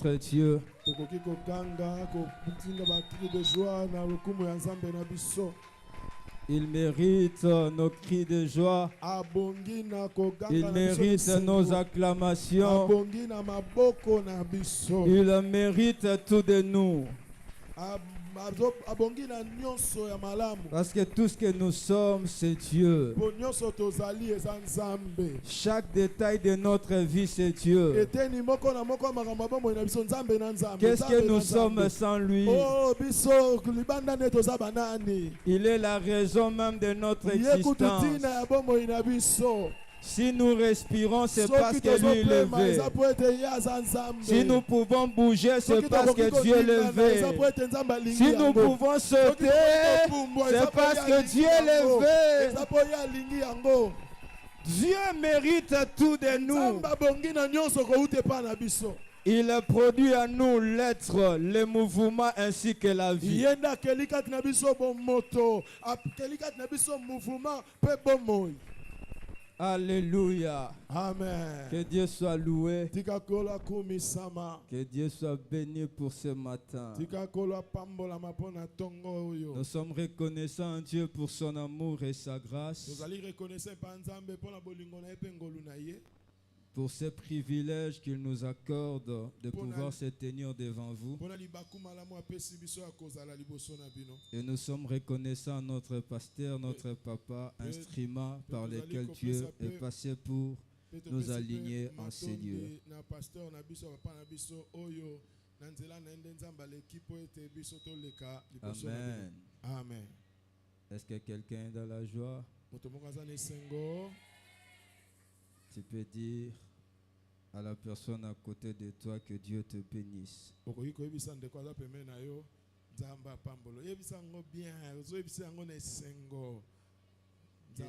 notre Dieu. Il mérite nos cris de joie. Il mérite nos acclamations. Il mérite tout de nous. Parce que tout ce que nous sommes, c'est Dieu. Chaque détail de notre vie, c'est Dieu. Qu'est-ce que nous sommes sans lui? Il est la raison même de notre existence. Si nous respirons, c'est parce que lui est levé. Si nous pouvons bouger, c'est parce que Dieu est levé. Si nous pouvons sauter, c'est parce que Dieu est levé. Dieu mérite tout de nous. Il produit en nous l'être, le mouvement ainsi que la vie. Alléluia. Amen. Que Dieu soit loué. Tikakola kumisama. Que Dieu soit béni pour ce matin. Tikakola pambola mapona tongo oyo. Nous sommes reconnaissants à Dieu pour son amour et sa grâce. Nous allons reconnaître panzambe pour la bolingo na epengolu na ye. Pour ce privilège qu'il nous accorde de pouvoir se tenir devant vous. Et nous sommes reconnaissants à notre pasteur, notre papa, instrument par lequel Dieu est passé pour nous aligner en ces lieux. Amen. Amen. Est-ce que quelqu'un est dans la joie? Tu peux dire à la personne à côté de toi que Dieu te bénisse. Que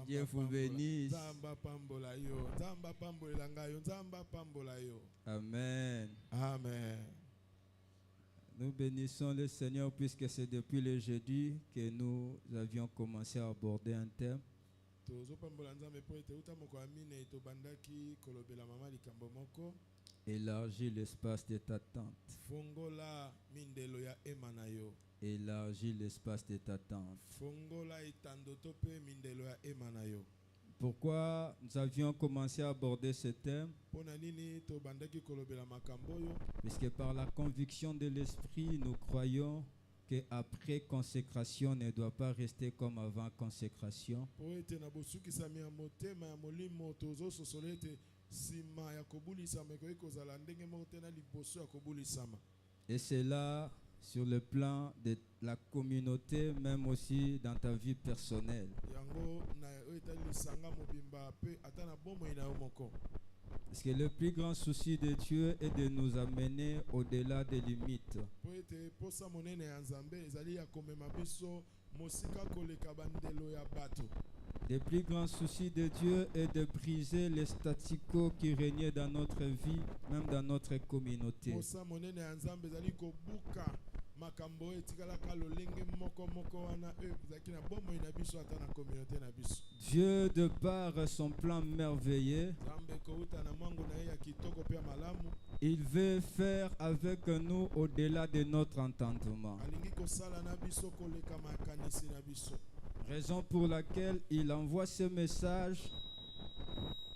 Dieu vous bénisse. Amen. Amen. Nous bénissons le Seigneur puisque c'est depuis le jeudi que nous avions commencé à aborder un thème. Élargis l'espace de ta tente. Élargis l'espace de ta tente. Pourquoi nous avions commencé à aborder ce thème? Puisque par la conviction de l'esprit, nous croyons qu'après consécration ne doit pas rester comme avant consécration. Et c'est là sur le plan de la communauté, même aussi dans ta vie personnelle. Parce que le plus grand souci de Dieu est de nous amener au-delà des limites. Le plus grand souci de Dieu est de briser les statu quo qui régnaient dans notre vie, même dans notre communauté. Dieu, de par son plan merveilleux, il veut faire avec nous au-delà de notre entendement. Raison pour laquelle il envoie ce message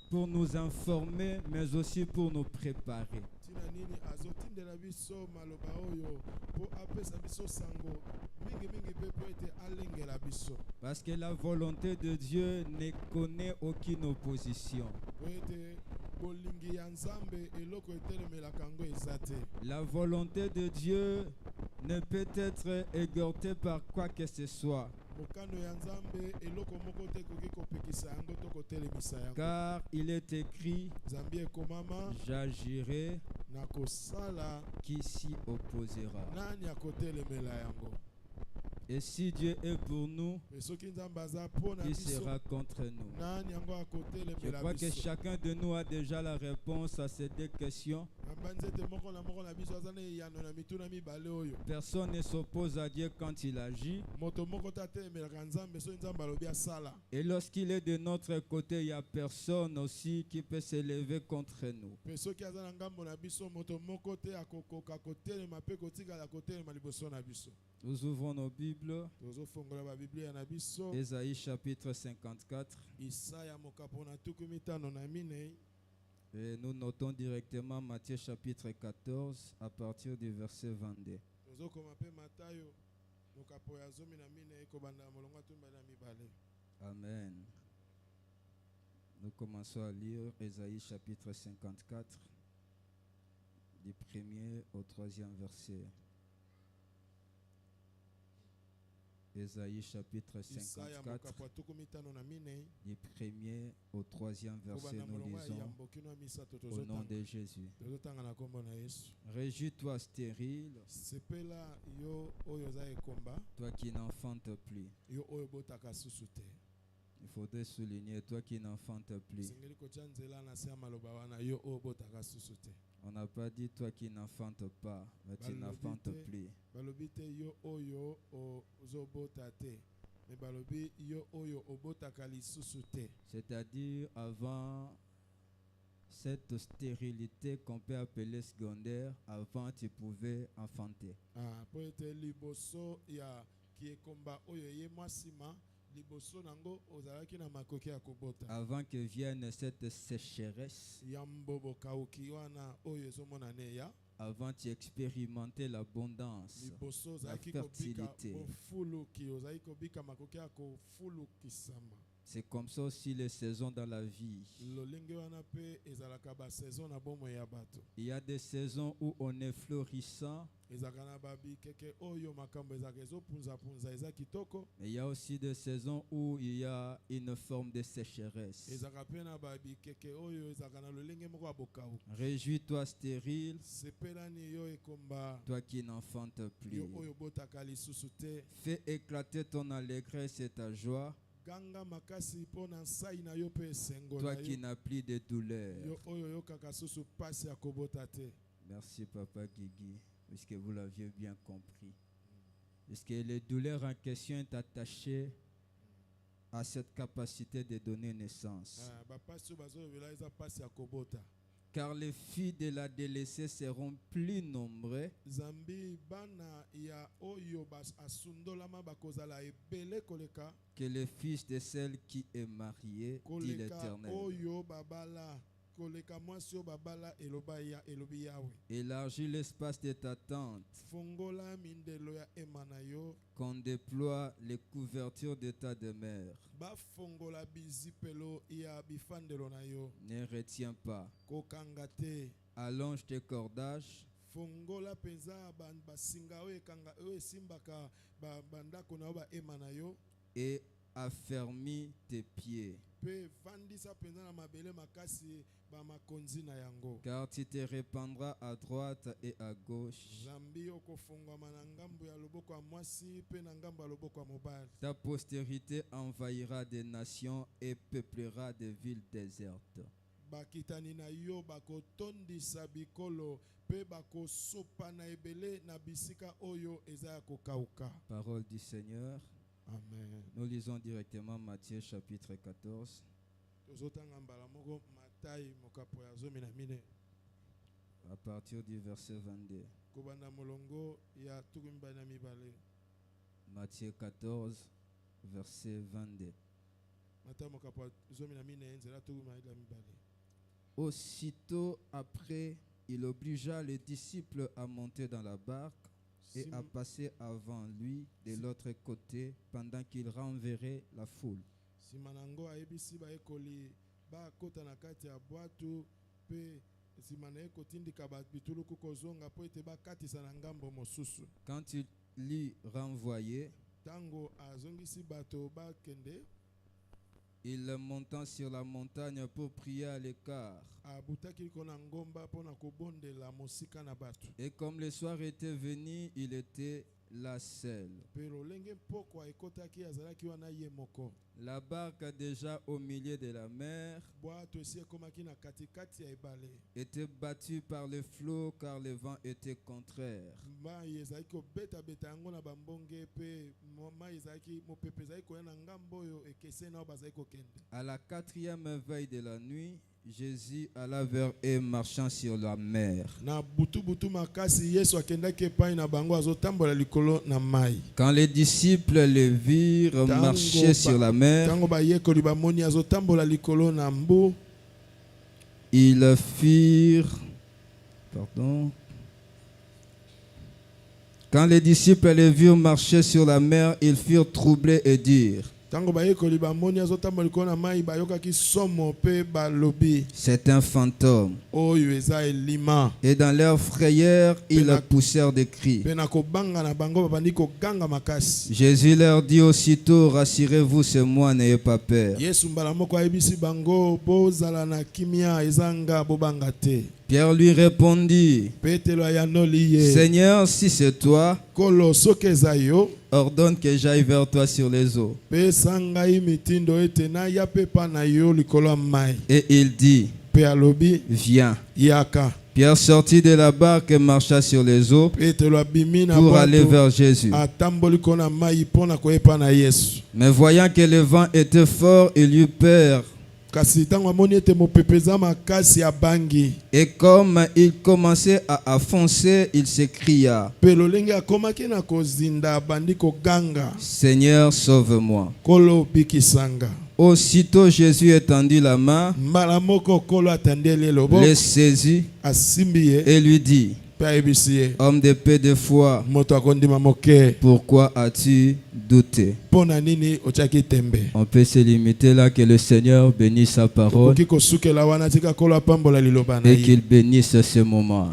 pour nous informer, mais aussi pour nous préparer. Parce que la volonté de Dieu ne connaît aucune opposition. La volonté de Dieu ne peut être égortée par quoi que ce soit. Car il est écrit, j'agirai, qui s'y opposera. Et si Dieu est pour nous, qui sera contre nous? Je crois que chacun de nous a déjà la réponse à ces deux questions. Personne ne s'oppose à Dieu quand il agit. Et lorsqu'il est de notre côté, il n'y a personne aussi qui peut s'élever contre nous. Nous ouvrons nos Bibles. Ésaïe chapitre 54. Et nous notons directement Matthieu chapitre 14 à partir du verset 22. Amen. Nous commençons à lire Ésaïe chapitre 54, du 1er au 3e verset. Ésaïe chapitre 54, du 1er au 3e verset, nous lisons au nom de Jésus. Réjouis-toi stérile, toi qui n'enfantes plus. Il faudrait souligner, toi qui n'enfantes plus. On n'a pas dit toi qui n'enfantes pas, mais tu n'enfantes plus. C'est-à-dire avant cette stérilité qu'on peut appeler secondaire, avant tu pouvais enfanter. Avant que vienne cette sécheresse, avant tu expérimentais l'abondance, la fertilité. C'est comme ça aussi les saisons dans la vie. Il y a des saisons où on est florissant. Mais il y a aussi des saisons où il y a une forme de sécheresse. Réjouis-toi stérile, toi qui n'enfantes plus. Fais éclater ton allégresse et ta joie, toi qui n'as plus de douleur. Merci Papa Guigui, puisque vous l'aviez bien compris. Puisque les douleurs en question sont attachées à cette capacité de donner naissance. Car les filles de la délaissée seront plus nombreux que les fils de celle qui est mariée, dit l'Éternel. Élargis l'espace de ta tente, qu'on déploie les couvertures de ta demeure. Ne retiens pas, allonge tes cordages, et affermis tes pieds. Car tu te répandras à droite et à gauche. Ta postérité envahira des nations et peuplera des villes désertes. Parole du Seigneur. Amen. Nous lisons directement Matthieu chapitre 14. À partir du verset 22. Matthieu 14, verset 22. Aussitôt après, il obligea les disciples à monter dans la barque et à passer avant lui de l'autre côté pendant qu'il renverrait la foule. Quand il l'eut renvoyé, il monta sur la montagne pour prier à l'écart. Et comme le soir était venu, il était la selle. La barque déjà au milieu de la mer était battue par le flot car le vent était contraire. À la 4e veille de la nuit, Jésus alla vers eux marchant sur la mer. Quand les disciples le virent marcher sur la mer, ils firent... Quand les disciples le virent marcher sur la mer, ils furent troublés et dirent: c'est un fantôme. Et dans leur frayeur, ils poussèrent des cris. Jésus leur dit aussitôt: rassurez-vous, c'est moi, n'ayez pas peur. Pierre lui répondit: Seigneur, si c'est toi, ordonne que j'aille vers toi sur les eaux. Et il dit: viens. Pierre sortit de la barque et marcha sur les eaux pour aller vers Jésus. Mais voyant que le vent était fort, il eut peur. Et comme il commençait à foncer, il s'écria: Seigneur, sauve-moi. Aussitôt Jésus étendit la main, le saisit et lui dit: homme de peu de foi, pourquoi as-tu douté? On peut se limiter là. Que le Seigneur bénisse sa parole et qu'il bénisse ce moment.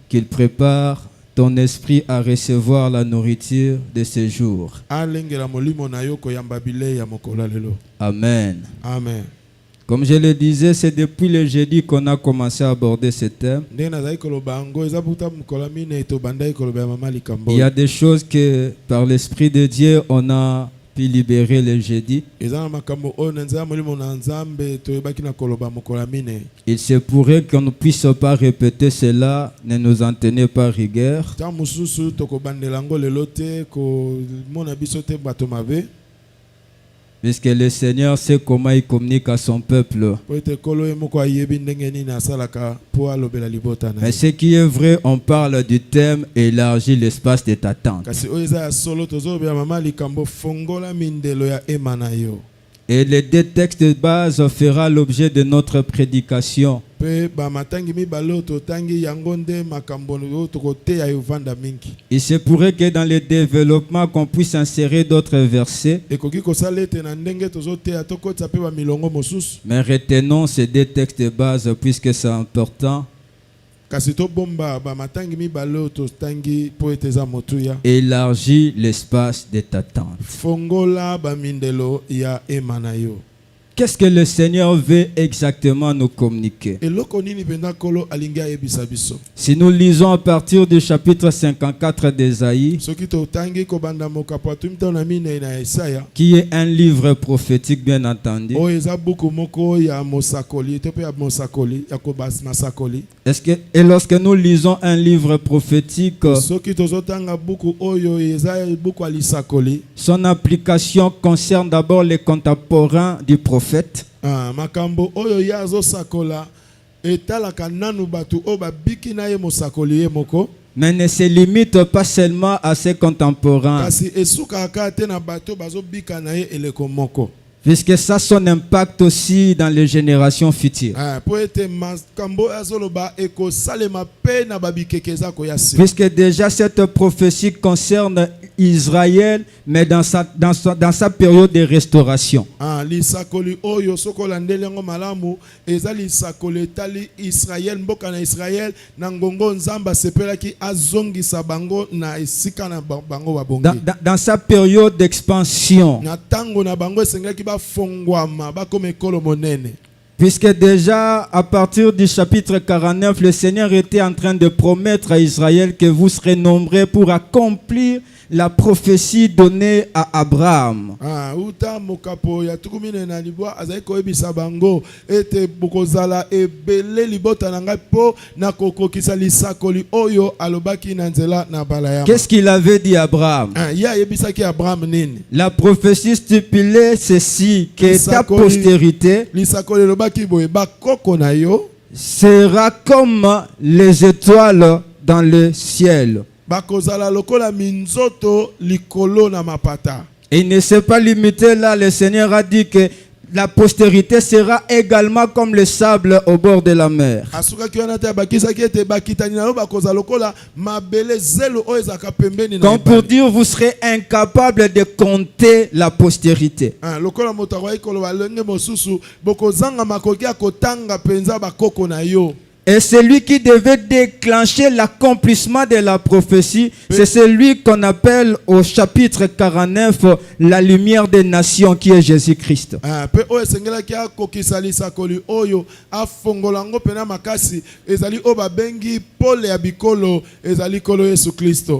Qu'il prépare ton esprit à recevoir la nourriture de ce jour. Amen. Amen. Comme je le disais, c'est depuis le jeudi qu'on a commencé à aborder ce thème. Il y a des choses que par l'Esprit de Dieu on a pu libérer le jeudi. Il se pourrait qu'on ne puisse pas répéter cela, ne nous en tenez pas rigueur. Puisque le Seigneur sait comment il communique à son peuple. Mais ce qui est vrai, on parle du thème élargir l'espace de ta tente. Et les deux textes de base fera l'objet de notre prédication. Il se pourrait que dans le développement qu'on puisse insérer d'autres versets. Mais retenons ces deux textes de base puisque c'est important. Élargis l'espace de ta tente. Qu'est-ce que le Seigneur veut exactement nous communiquer? Si nous lisons à partir du chapitre 54 d'Ésaïe, qui est un livre prophétique bien entendu, et lorsque nous lisons un livre prophétique, son application concerne d'abord les contemporains du prophète. Mais ne se limite pas seulement à ses contemporains, puisque ça a son impact aussi dans les générations futures. Puisque déjà cette prophétie concerne Israël, mais dans sa période de restauration. Dans sa période d'expansion. Puisque déjà, à partir du chapitre 49, le Seigneur était en train de promettre à Israël que vous serez nombreux pour accomplir la prophétie donnée à Abraham. Qu'est-ce qu'il avait dit à Abraham? La prophétie stipulait ceci, que ta postérité sera comme les étoiles dans le ciel. Et il ne s'est pas limité là. Le Seigneur a dit que la postérité sera également comme le sable au bord de la mer. Comme pour dire, vous serez incapable de compter la postérité. Et celui qui devait déclencher l'accomplissement de la prophétie, c'est celui qu'on appelle au chapitre 49 la lumière des nations, qui est Jésus-Christ.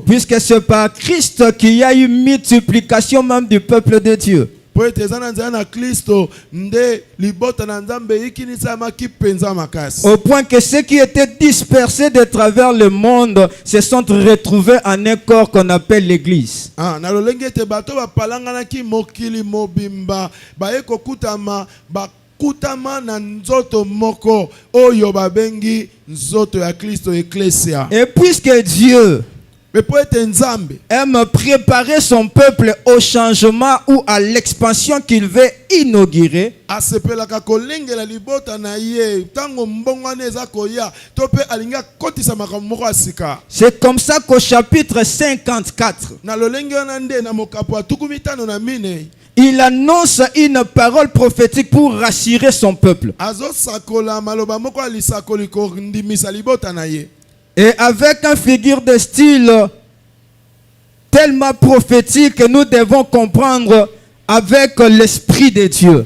Puisque c'est par Christ qu'il y a eu multiplication même du peuple de Dieu. Au point que ceux qui étaient dispersés de travers le monde se sont retrouvés en un corps qu'on appelle l'Église. Et puisque Dieu aime préparer son peuple au changement ou à l'expansion qu'il veut inaugurer, c'est comme ça qu'au chapitre 54, il annonce une parole prophétique pour rassurer son peuple. Et avec une figure de style tellement prophétique que nous devons comprendre avec l'Esprit de Dieu.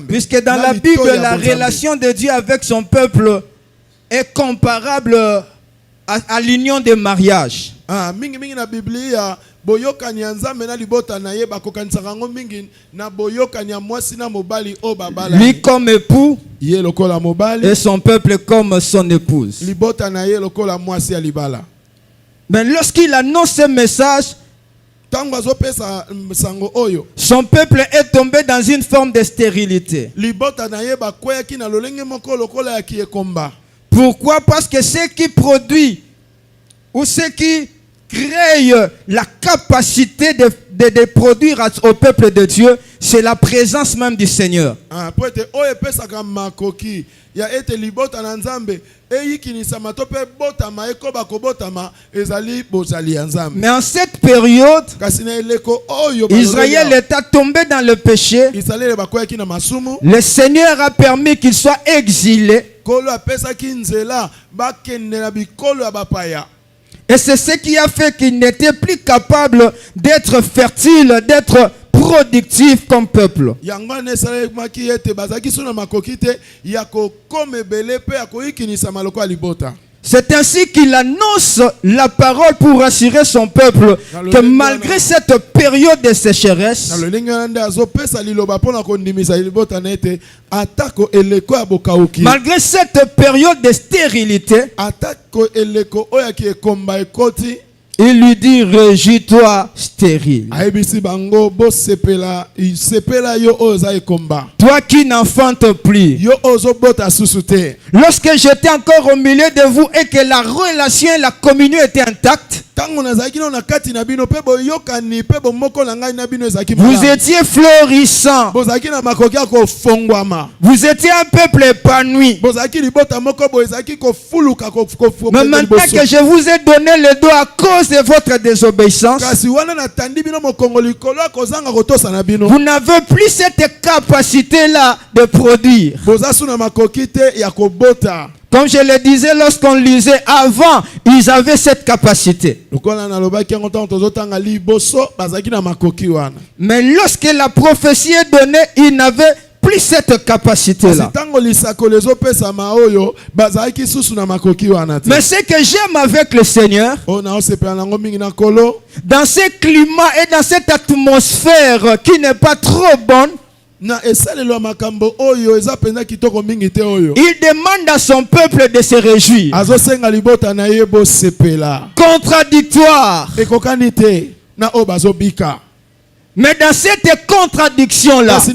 Puisque dans la Bible, la relation de Dieu avec son peuple est comparable à l'union de mariage. Lui comme époux et son peuple comme son épouse. Mais lorsqu'il annonce ce message, son peuple est tombé dans une forme de stérilité. Pourquoi? Parce que ce qui produit ou ce qui crée la capacité de produire au peuple de Dieu, c'est la présence même du Seigneur. Mais en cette période, Israël était tombé dans le péché. Le Seigneur a permis qu'il soit exilé. Et c'est ce qui a fait qu'il n'était plus capable d'être fertile, d'être productif comme peuple. C'est ainsi qu'il annonce la parole pour rassurer son peuple que malgré cette période de sécheresse, malgré cette période de stérilité, il lui dit, réjouis-toi stérile. Toi qui n'enfantes plus. Lorsque j'étais encore au milieu de vous et que la relation et la communion étaient intactes, vous étiez florissant. Vous étiez un peuple épanoui. Mais maintenant que je vous ai donné le dos à cause de votre désobéissance, vous n'avez plus cette capacité-là de produire. Comme je le disais lorsqu'on lisait avant, ils avaient cette capacité. Mais lorsque la prophétie est donnée, ils n'avaient plus cette capacité-là. Mais ce que j'aime avec le Seigneur, dans ce climat et dans cette atmosphère qui n'est pas trop bonne, il demande à son peuple de se réjouir. Contradictoire. Mais dans cette contradiction-là, le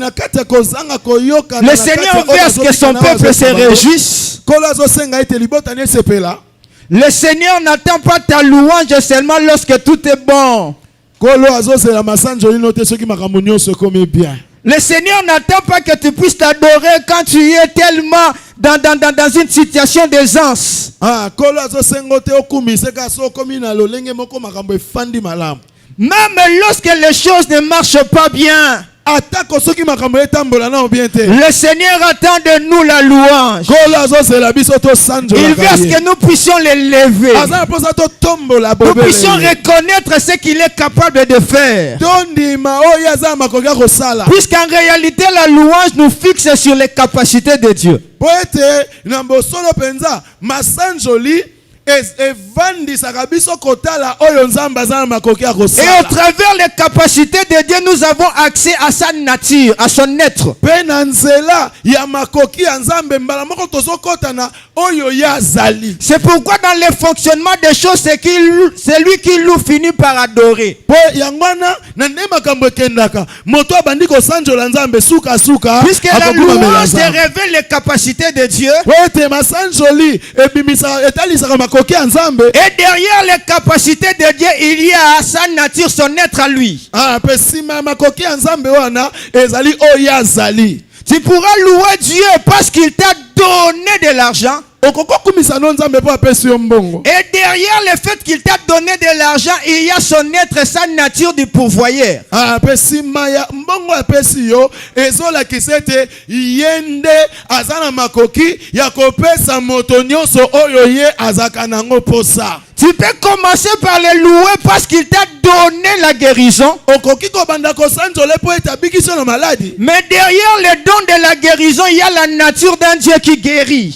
Seigneur veut à ce que son peuple se réjouisse. Le Seigneur n'attend pas ta louange seulement lorsque tout est bon. Le Seigneur n'attend pas que tu puisses t'adorer quand tu es tellement dans une situation d'aisance. Même lorsque les choses ne marchent pas bien, le Seigneur attend de nous la louange. Il veut que nous puissions l'élever. Nous puissions reconnaître ce qu'il est capable de faire. Puisqu'en réalité la louange nous fixe sur les capacités de Dieu. Et au travers les capacités de Dieu, nous avons accès à sa nature, à son être. C'est pourquoi dans le fonctionnement des choses, c'est lui qui nous finit par adorer. Puisque la louange révèle les capacités de Dieu. Et derrière les capacités de Dieu, il y a sa nature, son être à lui. Tu pourras louer Dieu parce qu'il t'a donné de l'argent. Et derrière le fait qu'il t'a donné de l'argent, il y a son être, sa nature du pourvoyeur. Tu peux commencer par le louer parce qu'il t'a donné la guérison. Mais derrière le don de la guérison, il y a la nature d'un Dieu qui guérit.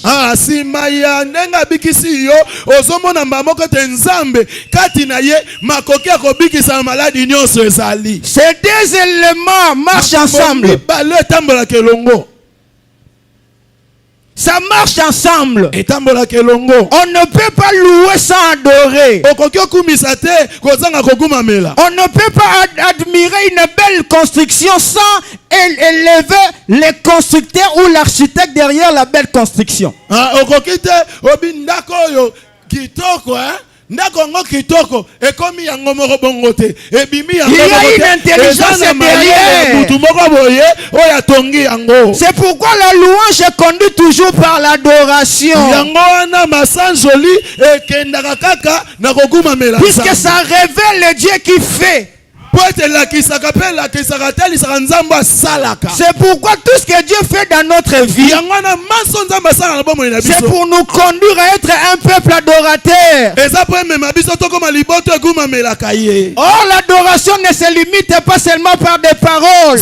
Ces deux éléments marchent ensemble. Ça marche ensemble. On ne peut pas louer sans adorer. On ne peut pas admirer une belle construction sans élever les constructeurs ou l'architecte derrière la belle construction. Il y a une intelligence derrière. C'est pourquoi la louange est conduite toujours par l'adoration. Puisque ça révèle le Dieu qui fait. C'est pourquoi tout ce que Dieu fait dans notre vie, c'est pour nous conduire à être un peuple adorateur. Or l'adoration ne se limite pas seulement par des paroles.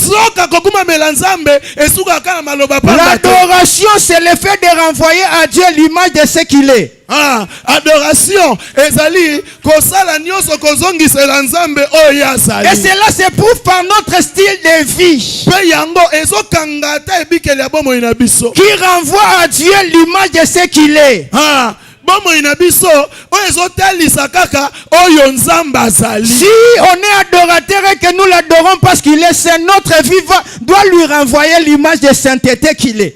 L'adoration, c'est le fait de renvoyer à Dieu l'image de ce qu'il est. Adoration et cela se prouve par notre style de vie qui renvoie à Dieu l'image de ce qu'il est. Si on est adorateur et que nous l'adorons parce qu'il est saint, notre vie doit lui renvoyer l'image de sainteté qu'il est.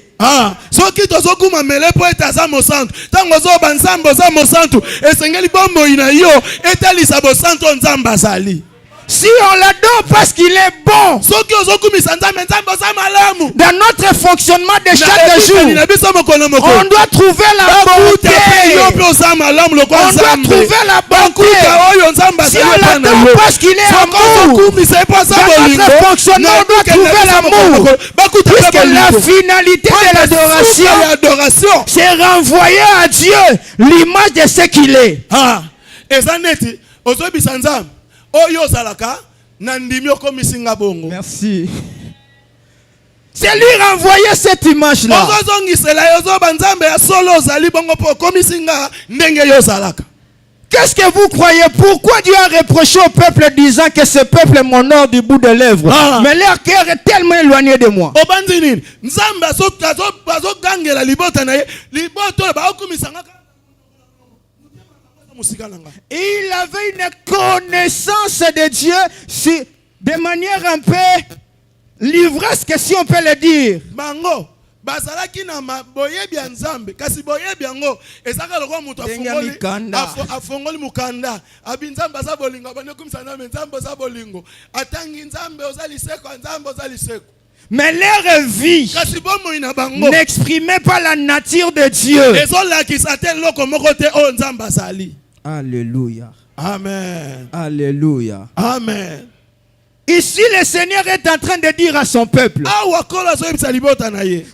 soki tozokuma mele po etaza mosantu tango zo banzambo za mosantu esengeli bombo ina yo etalisa bosantu nzamba azali. Si on l'adore parce qu'il est bon, dans notre fonctionnement de chaque jour, on doit trouver la bonté. On doit trouver la bonté. Si on l'adore parce qu'il est amour, dans notre fonctionnement, on doit trouver l'amour. Puisque la finalité de l'adoration, c'est renvoyer à Dieu l'image de ce qu'il est. Merci. C'est lui renvoyer cette image-là. Qu'est-ce que vous croyez? Pourquoi Dieu a reproché au peuple disant que ce peuple m'honore du bout des lèvres, mais leur cœur est tellement éloigné de moi? Il avait une connaissance de Dieu de manière un peu livresque, si on peut le dire. bazalaki na boyebi ya nzambe kasi boyebi yango ezaka lokwa mutu afongoli mukanda abi nzambe aza bolingo abanekumisa na nzambe aza bolingo atangi nzambe ozaliseko nzambe ozaliseko. Mais leur vie n'exprimait pas la nature de Dieu. Alléluia. Amen. Alléluia. Amen. Ici, le Seigneur est en train de dire à son peuple,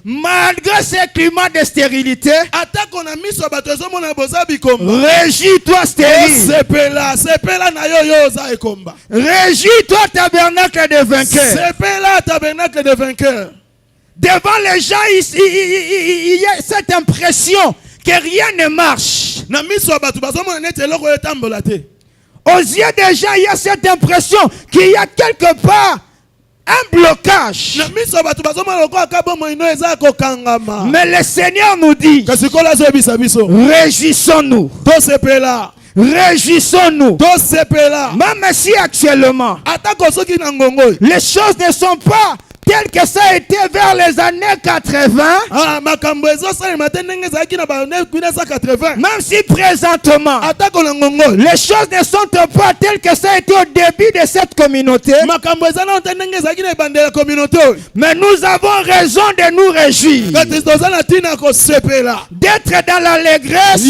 malgré ce climat de stérilité, régis-toi stérile. Régis-toi tabernacle de vainqueur. Devant les gens, il y a cette impression que rien ne marche. Aux yeux des gens, il y a cette impression qu'il y a quelque part un blocage. Mais le Seigneur nous dit, réjouissons-nous. Réjouissons-nous. Même si actuellement, les choses ne sont pas tel que ça a été vers les années 80, même si présentement les choses ne sont pas telles que ça a été au début de cette communauté, mais nous avons raison de nous réjouir, d'être dans l'allégresse.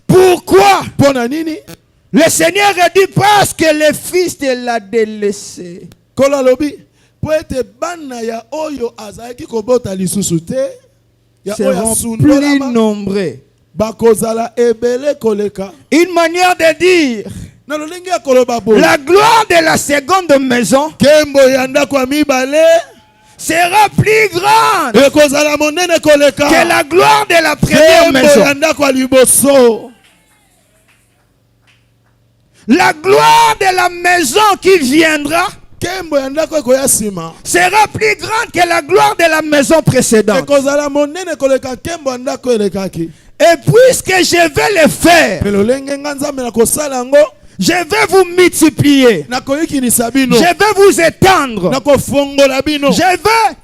Pourquoi? Le Seigneur a dit parce que le fils de l'a délaissé. Seront plus nombreux. Une manière de dire, la gloire de la seconde maison sera plus grande que la gloire de la première maison. La gloire de la maison qui viendra sera plus grande que la gloire de la maison précédente. Et puisque je vais le faire, je vais vous multiplier, je vais vous étendre, je vais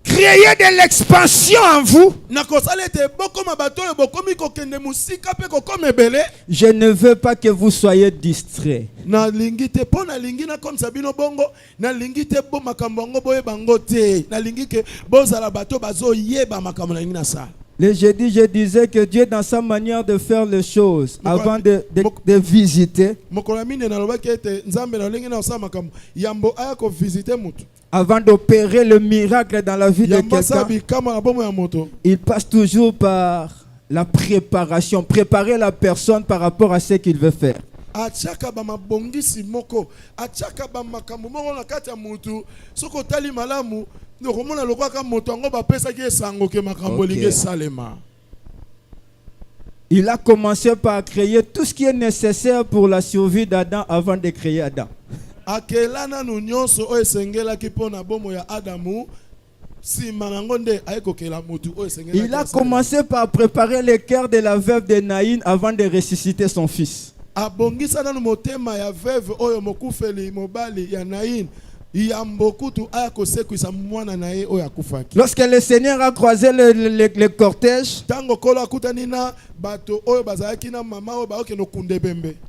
créer de l'expansion en vous. Je ne veux pas que vous soyez distraits. Le jeudi, je disais que Dieu, dans sa manière de faire les choses, avant de visiter, avant d'opérer le miracle dans la vie de quelqu'un, il passe toujours par la préparation, préparer la personne par rapport à ce qu'il veut faire. Il a commencé par créer tout ce qui est nécessaire pour la survie d'Adam avant de créer Adam. Il a commencé par préparer le cœur de la veuve de Naïn avant de ressusciter son fils. Lorsque le Seigneur a croisé le cortège,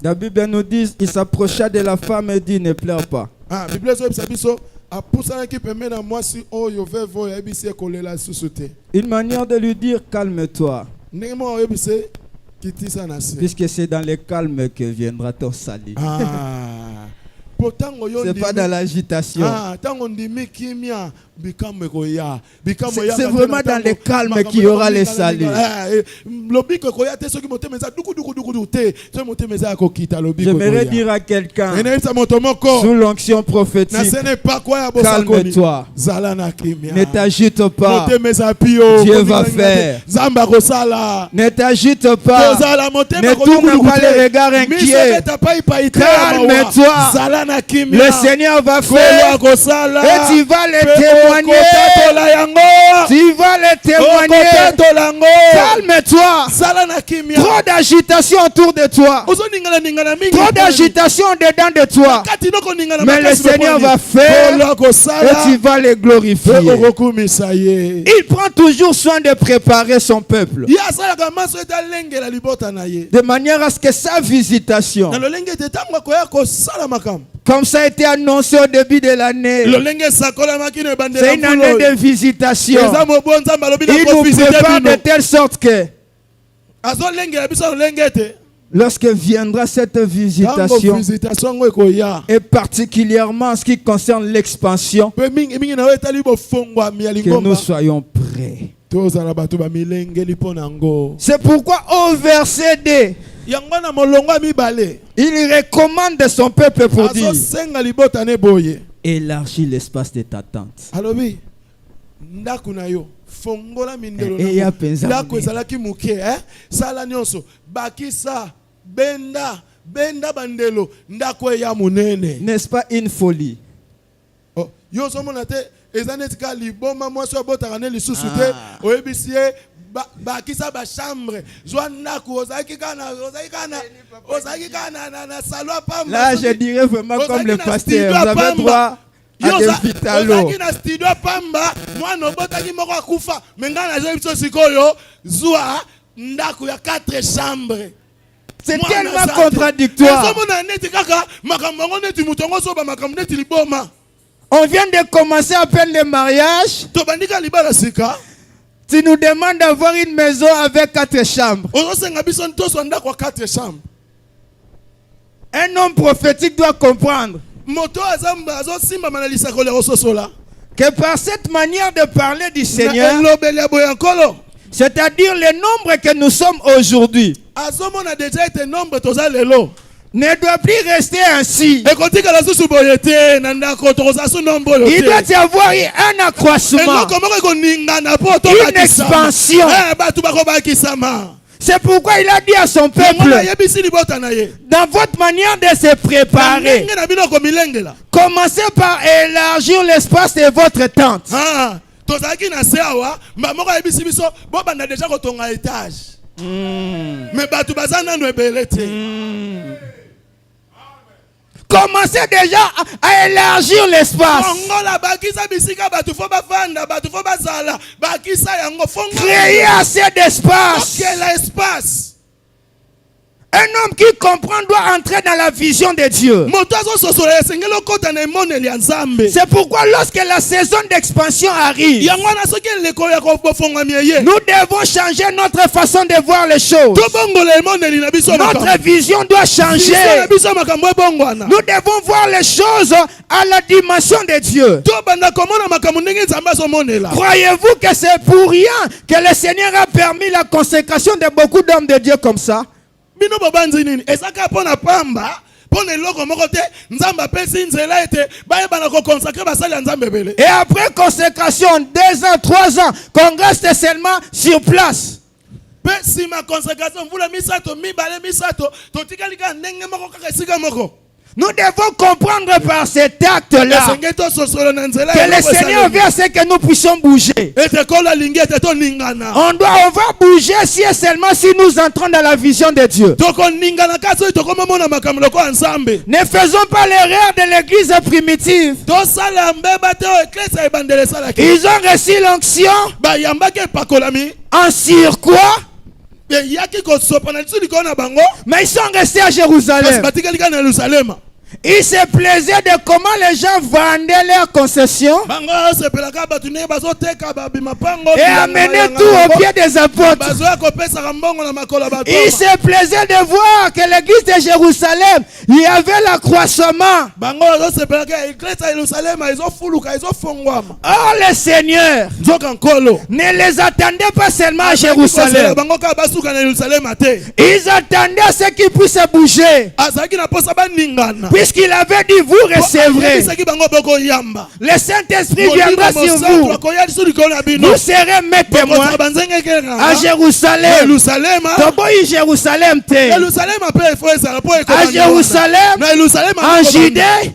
la Bible nous dit qu'il s'approcha de la femme et dit ne pleure pas. Une manière de lui dire calme-toi. Puisque c'est dans le calme que viendra ton salut. C'est pas dans l'agitation. C'est vraiment dans le calme qu'il y aura le salut. J'aimerais dire à quelqu'un sous l'onction prophétique, calme-toi, ne t'agite pas, Dieu va faire. Ne t'agite pas, ne tourne pas les regards inquiets, calme-toi, le Seigneur va faire et tu vas le témoigner. Tu vas le témoigner. Calme-toi. Trop d'agitation autour de toi. Trop d'agitation dedans de toi. Mais le Seigneur va faire et tu vas le glorifier. Il prend toujours soin de préparer son peuple, de manière à ce que sa visitation, comme ça a été annoncé au début de l'année, c'est une année de visitation. Il nous prépare de telle sorte que lorsque viendra cette visitation, et particulièrement en ce qui concerne l'expansion, que nous soyons prêts. C'est pourquoi au verset 2, il recommande son peuple pour dire élargis l'espace de ta tente. N'est-ce pas une folie? Bakisa ba chambre là je dirais vraiment comme le pasteur, vous avez droit à des vitalo. C'est tellement contradictoire. On vient de commencer à peine le mariage. Tu nous demandes d'avoir une maison avec 4 chambres. Un homme prophétique doit comprendre que par cette manière de parler du Seigneur, c'est-à-dire le nombre que nous sommes aujourd'hui, ne doit plus rester ainsi. Il doit y avoir un accroissement, une expansion. C'est pourquoi il a dit à son peuple, dans votre manière de se préparer, commencez par élargir l'espace de votre tente. Commencez déjà à élargir l'espace. Créez assez d'espace. Un homme qui comprend doit entrer dans la vision de Dieu. C'est pourquoi lorsque la saison d'expansion arrive, nous devons changer notre façon de voir les choses. Notre vision doit changer. Nous devons voir les choses à la dimension de Dieu. Croyez-vous que c'est pour rien que le Seigneur a permis la consécration de beaucoup d'hommes de Dieu comme ça? Et après consécration, 2 ans, 3 ans, qu'on reste seulement sur place. Nous devons comprendre par cet acte-là que le Seigneur veut ce que nous puissions bouger. On va bouger si et seulement si nous entrons dans la vision de Dieu. Ne faisons pas l'erreur de l'église primitive. Ils ont reçu l'onction en surcroît, mais ils sont restés à Jérusalem. Il se plaisait de comment les gens vendaient leurs concessions et amenaient tout au pied des apôtres. Il se plaisait de voir que l'église de Jérusalem, il y avait l'accroissement. Or le Seigneur ne les attendait pas seulement à Jérusalem. Ils attendaient à ce qu'ils puissent bouger. Puisqu'il avait dit, vous recevrez. Le Saint-Esprit viendra sur vous. Vous serez mes témoins à Jérusalem. À Jérusalem, en Judée,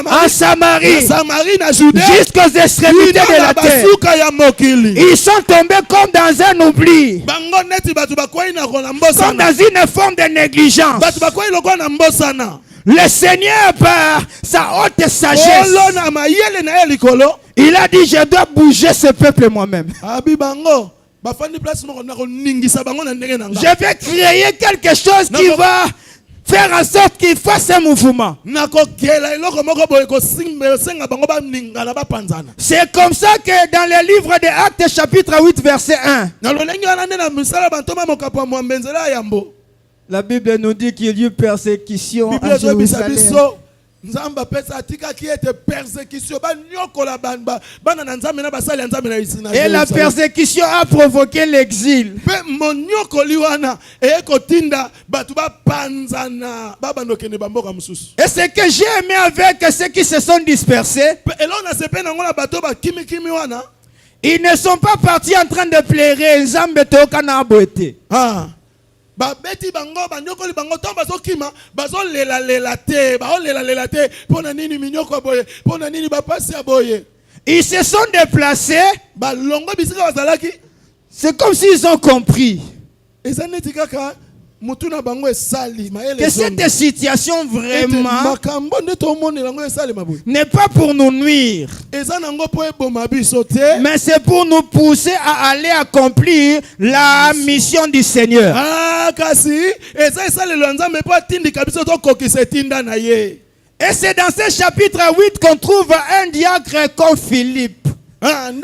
en Samarie, jusqu'aux extrémités de la terre. Ils sont tombés comme dans un oubli, comme dans une forme de négligence. Le Seigneur, par sa haute sagesse, il a dit, je dois bouger ce peuple moi-même. Je vais créer quelque chose qui va faire en sorte qu'il fasse un mouvement. C'est comme ça que dans le livre des Actes chapitre 8 verset 1, la Bible nous dit qu'il y a eu persécution à Jérusalem. Et la persécution a provoqué l'exil. Et ce que j'ai aimé avec ceux qui se sont dispersés, ils ne sont pas partis en train de pleurer. Babeti bango banyokoli bango tomba zokima bazolela lela te baolela te pona nini minyoko boye pona nini bapasi aboye. Ils se sont déplacés. Balongo bisika bazalaki. C'est comme s'ils ont compris ezaneti kaka mutuna bango esali maele que cette situation vraiment n'est pas pour nous nuire, mais c'est pour nous pousser à aller accomplir la mission du Seigneur. Et c'est dans ce chapitre 8 qu'on trouve un diacre comme Philippe. Il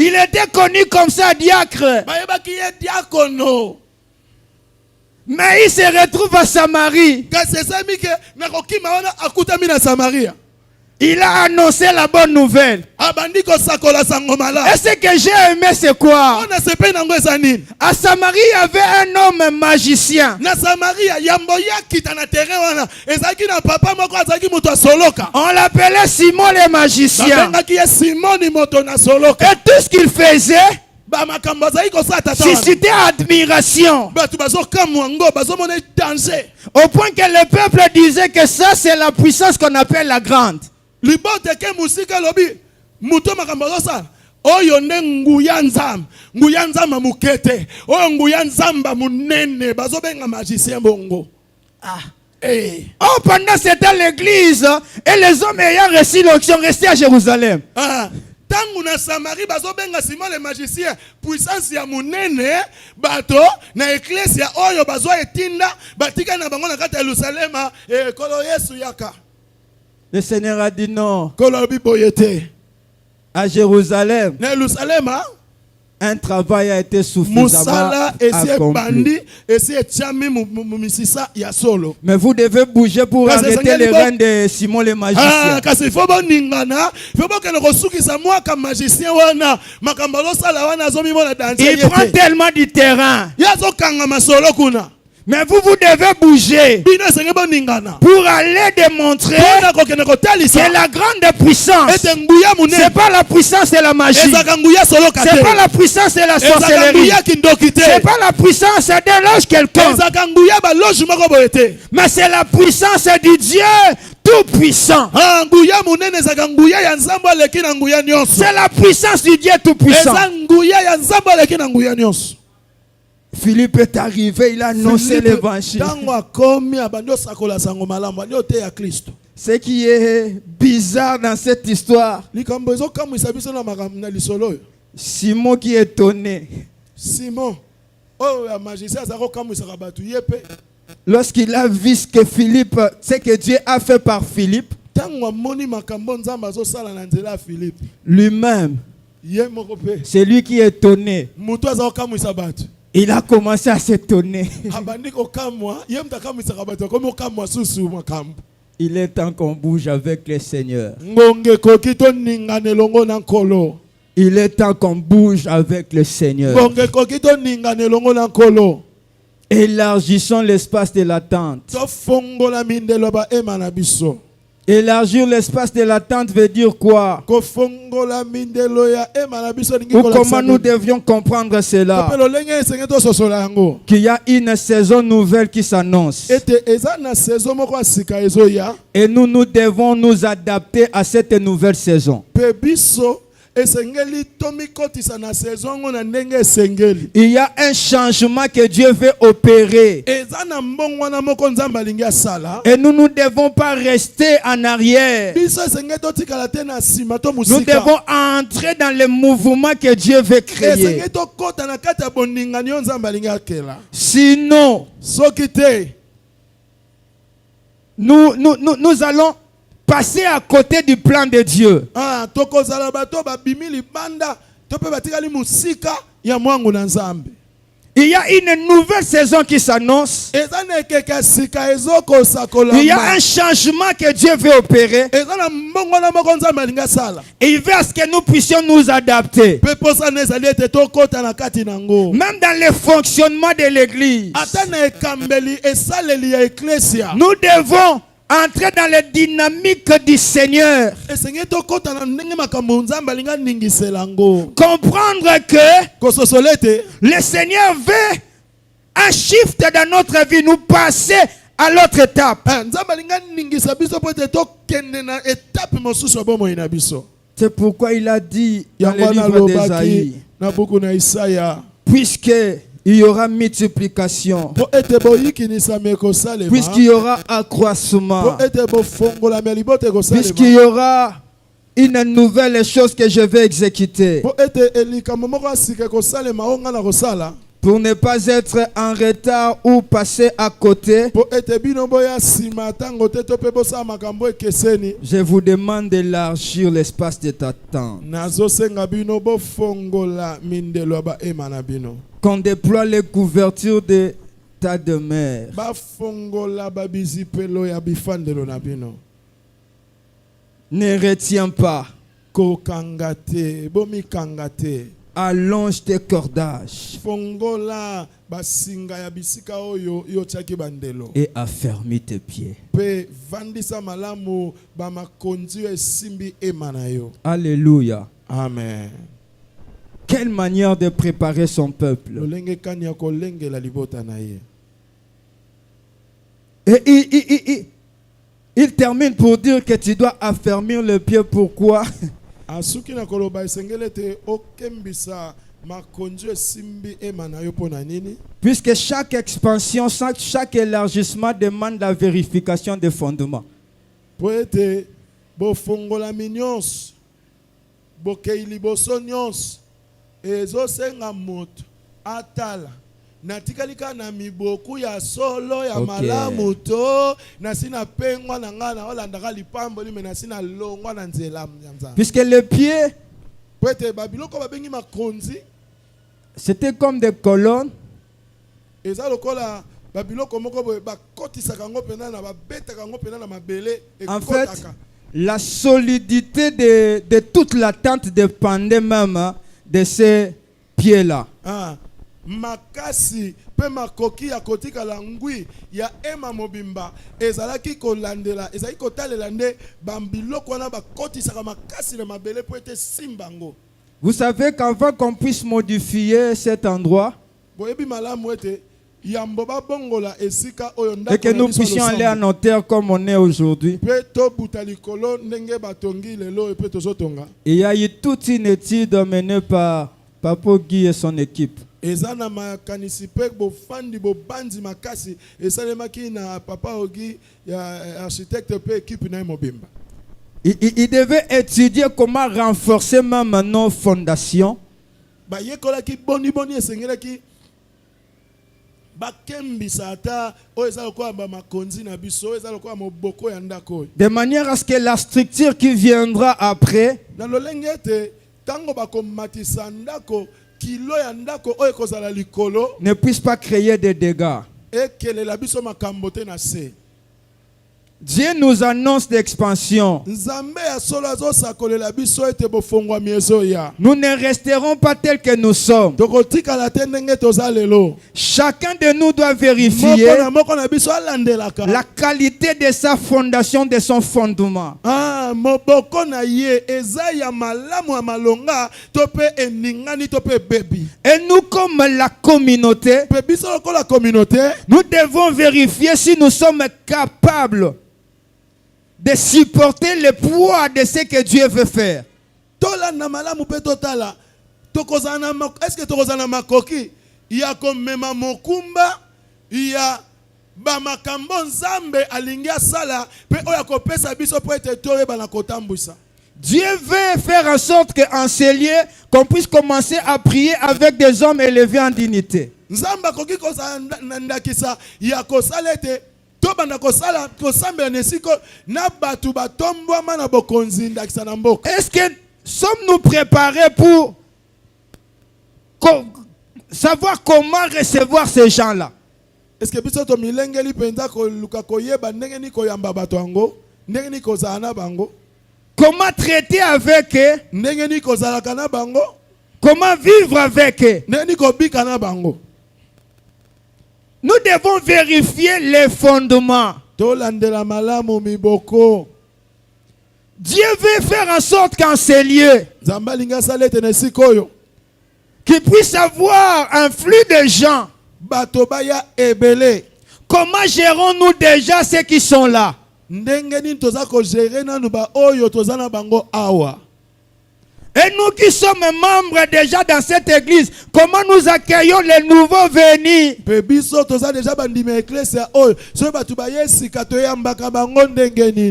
était connu comme ça, diacre. Mais il se retrouve à Samarie. Il a annoncé la bonne nouvelle. Et ce que j'ai aimé, c'est quoi? À Samarie, il y avait un homme magicien. On l'appelait Simon le magicien. Et tout ce qu'il faisait suscitait admiration. Au point que le peuple disait que ça, c'est la puissance qu'on appelle la grande. Oyo nguya nzamba mukete oyo nguya nzamba munene bazobenga magicien bongo. Oh, pendant ce temps, l'église et les hommes ayant reçu l'onction restaient à Jérusalem. Tangu na Samarie bazobenga Simon le magicien puissance ya munene bato na ecclesia oyo bazo etinda batika na bango na kati ya Yerusalem kolo Yesu yaka. Le Seigneur a dit non. Kolo biboyete. À Jérusalem, un travail a été suffisamment accompli. Mais vous devez bouger pour arrêter les reins de Simon le magicien. Il prend tellement du terrain. Mais vous devez bouger pour aller démontrer que la grande puissance, c'est pas la puissance de la magie, c'est pas la puissance de la sorcellerie, c'est pas la puissance d'un loge quelconque, mais c'est la puissance du Dieu tout-puissant. C'est la puissance du Dieu tout-puissant. Philippe est arrivé, il a annoncé l'évangile. Ce qui est bizarre dans cette histoire, Simon qui est étonné. Simon, lorsqu'il a vu ce que Philippe, ce que Dieu a fait par Philippe, lui-même, c'est lui qui est étonné. Il a commencé à s'étonner. Il est temps qu'on bouge avec le Seigneur. Il est temps qu'on bouge avec le Seigneur. Élargissons l'espace de l'attente. Élargir l'espace de l'attente veut dire quoi? Ou comment nous devions comprendre cela? Qu'il y a une saison nouvelle qui s'annonce. Et nous devons nous adapter à cette nouvelle saison. Il y a un changement que Dieu veut opérer. Et nous ne devons pas rester en arrière. Nous devons entrer dans le mouvement que Dieu veut créer. Sinon, nous allons passer à côté du plan de Dieu. Il y a une nouvelle saison qui s'annonce. Il y a un changement que Dieu veut opérer. Et il veut à ce que nous puissions nous adapter. Même dans le fonctionnement de l'église. Nous devons entrer dans la dynamique du Seigneur. Comprendre que le Seigneur veut un shift dans notre vie, nous passer à l'autre étape. C'est pourquoi il a dit dans le livre d'Ésaïe, puisque il y aura multiplication, puisqu'il y aura accroissement, puisqu'il y aura une nouvelle chose que je vais exécuter, pour ne pas être en retard ou passer à côté. Je vous demande d'élargir l'espace de ta tente. Qu'on déploie les couvertures de ta demeure. Ne retiens pas. Allonge tes cordages et affermis tes pieds. Alléluia. Amen. Quelle manière de préparer son peuple. Et il termine pour dire que tu dois affermir le pied. Pourquoi? Puisque chaque expansion, chaque élargissement demande la vérification des fondements. Natikalika na miboku ya solo ya malamu to nasina pengwa na ngana olandaka lipambo li menasina longwa na nzela mzamza. Puisque les pieds, pwete babiloko babengi makonzi, c'était comme des colonnes. Eza lokola babiloko moko boye bakotisaka ngo pena na babetaka ngo pena na mabele ekotaka. En fait, la solidité de toute la tente dépendait même de ces pieds-là. makasi pe makoki ya kotika la ngui ya Emma Mobimba ezalaki kolandela ezalaki kotalela nde bambiloko wana bakotisaka makasi na mabele po ete simbango. Vous savez qu'avant qu'on puisse modifier cet endroit boyebi malamu ete yambo babongola esika oyo et que nous puissions aller en hauteur comme on est aujourd'hui, pe to butalikolo ndenge batongi lelo pe tozotonga. il y a eu toute une étude menée par Papa Guy et son équipe. Ezana makanisi pe bo fandi bo bandi makasi esalemaki na Papa Ogi ya architecte pe équipe na Mobimba. Il devait étudier comment renforcer même nos fondations. Ba yekolaki boni esengelaki bakembisa ata o ezalo kwa ba makonzi na biso ezalo kwa moboko ya ndako. De manière à ce que la structure qui viendra après na lolengete tango bakomatisa ndako kilo ya ndako oyo kozala likolo ne puisse pas créer des dégâts. Ekelela biso makambo te na se. Dieu nous annonce l'expansion. Nous ne resterons pas tels que nous sommes. Chacun de nous doit vérifier la qualité de sa fondation, de son fondement. Et nous, comme la communauté, nous devons vérifier si nous sommes capables de supporter le poids de ce que Dieu veut faire. Est-ce que tokozana makoki ya komema mokumba ya ba makambo nzambe alingia sala pe oya kopesa biso po ete toyeba na kotambusa. Dieu veut faire en sorte qu'en ces lieux, qu'on puisse commencer à prier avec des hommes élevés en dignité. Nzamba koki kozana ndakisa ya kosalete est-ce que sommes-nous préparés pour savoir comment recevoir ces gens-là? Est-ce que biso to milengeli penza ko luka koyeba ndenge ni koyamba bato yango ndenge ni kozana bango? Comment traiter avec eux? Ndenge ni kozalaka na bango? Comment vivre avec eux? Ndenge ni kobika na bango? Nous devons vérifier les fondements. Dieu veut faire en sorte qu'en ces lieux, qu'il puisse avoir un flux de gens. Comment gérons-nous déjà ceux qui sont là? Et nous qui sommes membres déjà dans cette église, comment nous accueillons les nouveaux venus?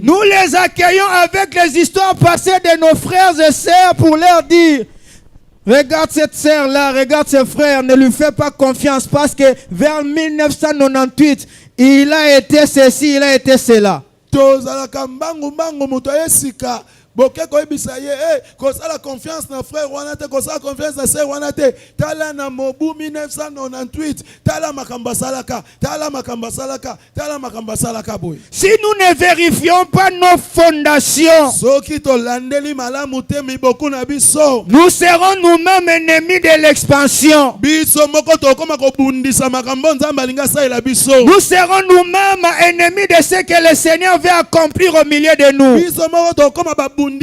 Nous les accueillons avec les histoires passées de nos frères et sœurs pour leur dire: regarde cette sœur-là, regarde ce frère, ne lui fais pas confiance parce que vers 1998, il a été ceci, il a été cela. Boke ko ebisa ye kosala confiance na frère wana te kosala confiance na sœur wana te tala na mobu 1998 tala makamba salaka boy. Si nous ne vérifions pas nos fondations, nous serons nous-mêmes ennemis de l'expansion. Nous serons nous-mêmes ennemis de ce que le Seigneur veut accomplir au milieu de nous. Nous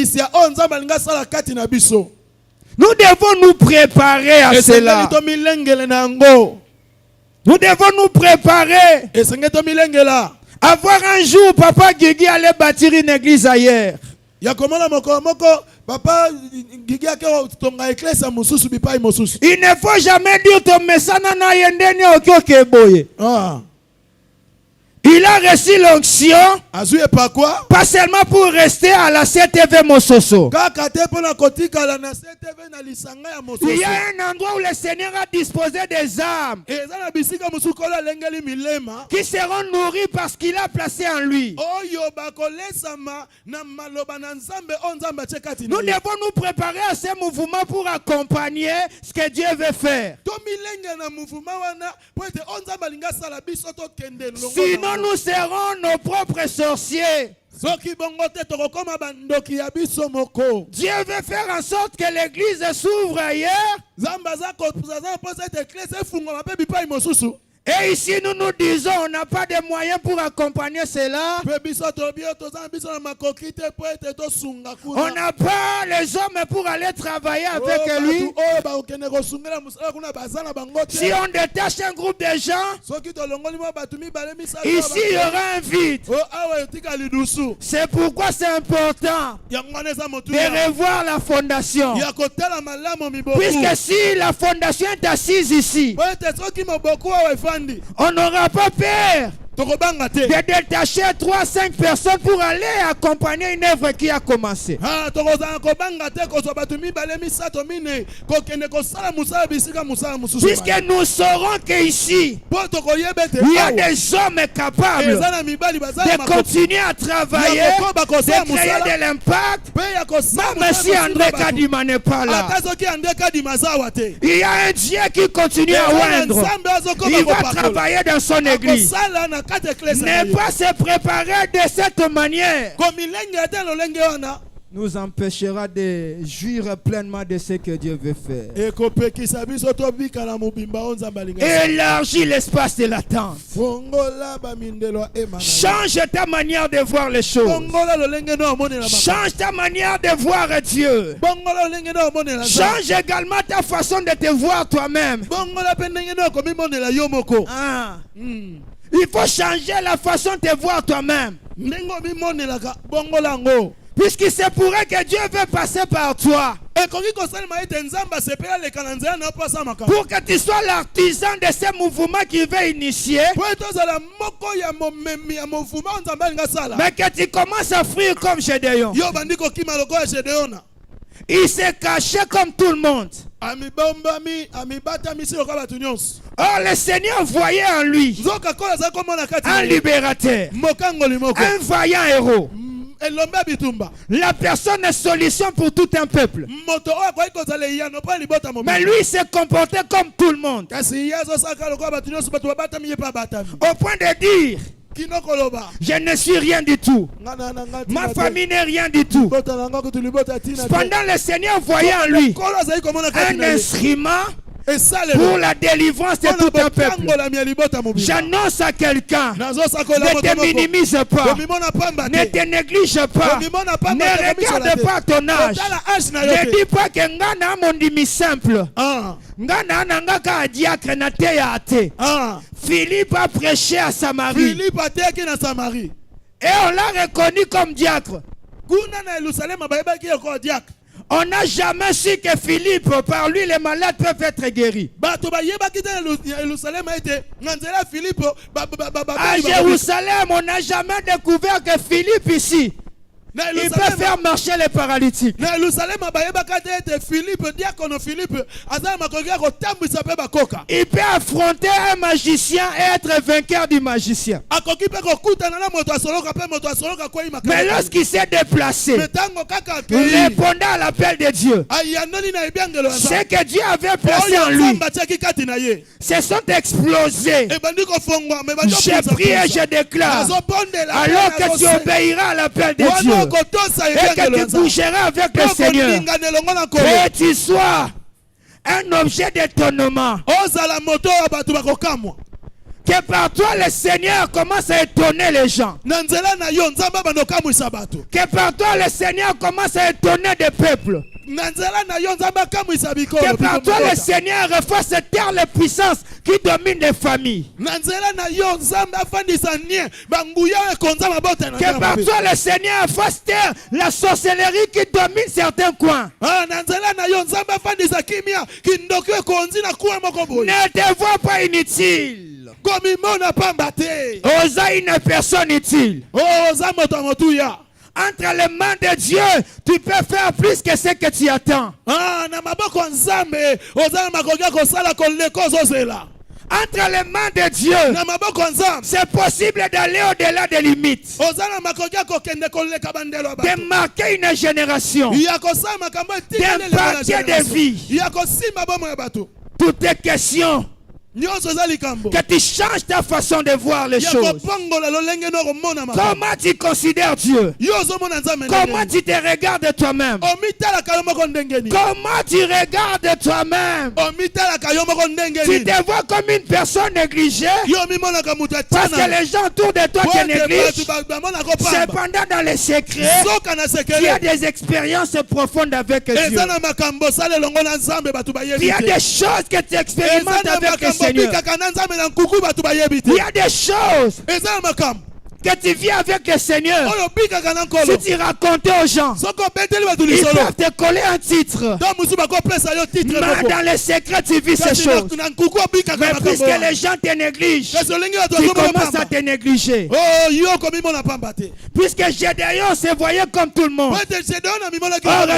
devons nous préparer à cela. Nous devons nous préparer. Avoir un jour, Papa Guigui allait bâtir une église ailleurs. Il ne faut jamais dire ton message na yendeni okokeboye. Il a reçu l'onction, pas seulement pour rester à la CTV Mososo. Il y a un endroit où le Seigneur a disposé des âmes qui seront nourries parce qu'il a placé en lui. Nous devons nous préparer à ce mouvement pour accompagner ce que Dieu veut faire. Sinon, nous serons nos propres sorciers. Dieu veut faire en sorte que l'église s'ouvre ailleurs. Et ici, nous nous disons, on n'a pas de moyens pour accompagner cela. On n'a pas les hommes pour aller travailler avec lui. Si on détache un groupe de gens, ici, il y aura un vide. C'est pourquoi c'est important de revoir la fondation. Puisque si la fondation est assise ici, on n'aura pas peur de détacher 3-5 personnes pour aller accompagner une œuvre qui a commencé. Puisque nous saurons qu'ici, il y a des hommes capables de continuer à travailler, de créer de l'impact, même si André Kadima n'est pas là. Il y a un Dieu qui continue à oindre. Il va travailler dans son église. Ne pas se préparer de cette manière nous empêchera de jouir pleinement de ce que Dieu veut faire. Élargis l'espace de l'attente. Change ta manière de voir les choses. Change ta manière de voir Dieu. Change également ta façon de te voir toi-même. Il faut changer la façon de te voir toi-même. Puisqu'il se pourrait que Dieu veut passer par toi. Pour que tu sois l'artisan de ce mouvement qu'il veut initier. Mais que tu commences à fuir comme Gédéon. Il s'est caché comme tout le monde. Or le Seigneur voyait en lui un libérateur, un vaillant héros, la personne est solution pour tout un peuple. Mais lui s'est comporté comme tout le monde, au point de dire: je ne suis rien du tout. Ma famille n'est rien du tout. Cependant, le Seigneur voyait en lui un instrument pour la délivrance de tout un peuple. J'annonce à quelqu'un: ne te minimise pas, ne te néglige pas, ne regarde pas ton âge. Ne dis pas que ngana mon dimi simple. Ngana nangaka a diacre na te ya ate. Philippe a prêché à Samarie. Et on l'a reconnu comme diacre. On n'a jamais su que Philippe, par lui, les malades peuvent être guéris. À Jérusalem, on n'a jamais découvert que Philippe ici, il peut faire marcher les paralytiques. Il peut affronter un magicien et être vainqueur du magicien. Mais lorsqu'il s'est déplacé, répondant à l'appel de Dieu, ce que Dieu avait placé en lui se sont explosés. Je prie et je déclare, alors que tu obéiras à l'appel de Dieu, et que tu bougeras avec le Seigneur, que tu sois un objet d'étonnement, que par toi le Seigneur commence à étonner les gens, que par toi le Seigneur commence à étonner des peuples, que par toi le Seigneur fasse taire les puissances qui dominent les familles, que par toi le Seigneur fasse taire la sorcellerie qui domine certains coins. Ne te vois pas inutile. Osa une personne utile. Entre les mains de Dieu, tu peux faire plus que ce que tu attends. Entre les mains de Dieu, c'est possible d'aller au-delà des limites, de marquer une génération, d'impacter des vies. Toutes les questions Que tu changes ta façon de voir les choses. Comment tu considères Dieu? Comment tu te regardes toi-même? Comment tu regardes toi-même? Tu te vois comme une personne négligée parce que les gens autour de toi te négligent. Cependant, dans les secrets, tu as des expériences profondes avec Dieu. Il y a des choses que tu expérimentes avec le Seigneur. Il y a des choses que tu vis avec le Seigneur. Si tu racontes aux gens, ils peuvent te coller un titre. Mais dans les secrets, tu vis ces choses. Mais puisque les gens te négligent, tu commences à te négliger. Puisque Gédéon se voyait comme tout le monde. Or,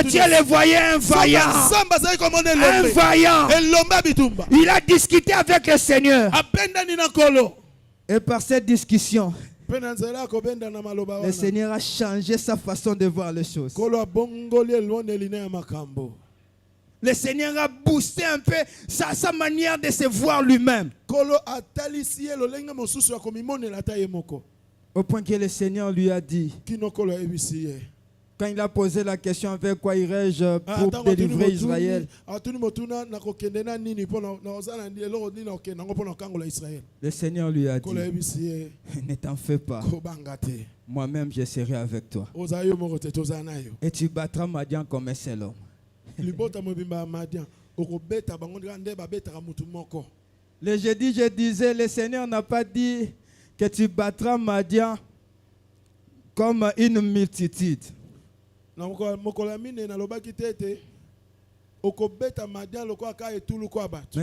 Dieu le voyait un vaillant. Un vaillant. Il a discuté avec le Seigneur. Et par cette discussion, le Seigneur a changé sa façon de voir les choses. Le Seigneur a boosté un peu sa manière de se voir lui-même. Au point que le Seigneur lui a dit, quand il a posé la question avec quoi irais-je pour délivrer Israël, le Seigneur lui a dit, ne t'en fais pas, moi-même je serai avec toi. Et tu battras Madian comme un seul homme. Le jeudi, je disais, le Seigneur n'a pas dit que tu battras Madian comme une multitude. Mais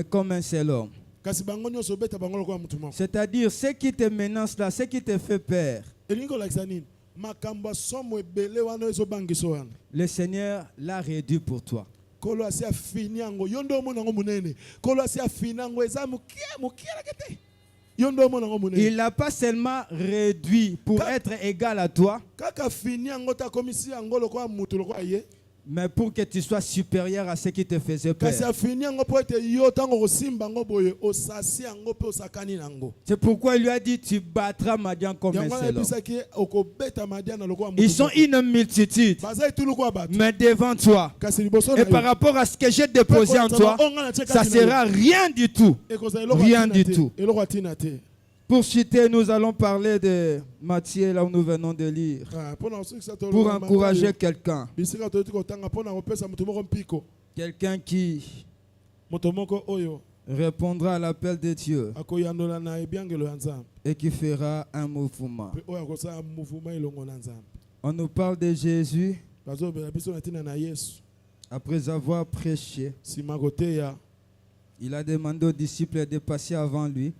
comme un seul homme. C'est-à-dire, ce qui te menace là, ce qui te fait peur, le Seigneur l'a réduit pour toi. Il n'a pas seulement réduit pour être égal à toi, mais pour que tu sois supérieur à ce qui te faisait peur. C'est pourquoi il lui a dit, tu battras Madian comme un seul homme. Ils sont une multitude, mais devant toi, et par rapport à ce que j'ai déposé en toi, ça ne sera rien du tout. Rien du tout. Pour citer, nous allons parler de Matthieu, là où nous venons de lire. Pour encourager quelqu'un. Quelqu'un qui répondra à l'appel de Dieu et qui fera un mouvement. On nous parle de Jésus après avoir prêché. Il a demandé aux disciples de passer avant lui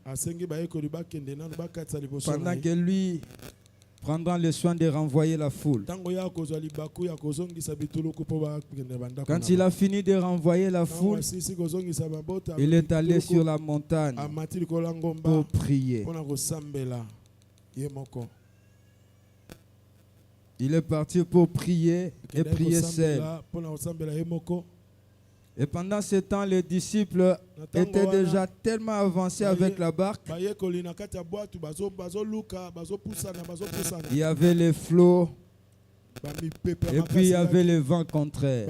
pendant que lui prendra le soin de renvoyer la foule. Quand il a fini de renvoyer la foule, il est allé sur la montagne pour prier. Il est parti pour prier et prier seul. Et pendant ce temps, les disciples étaient déjà tellement avancés avec la barque. Il y avait les flots et puis il y avait le vent contraire.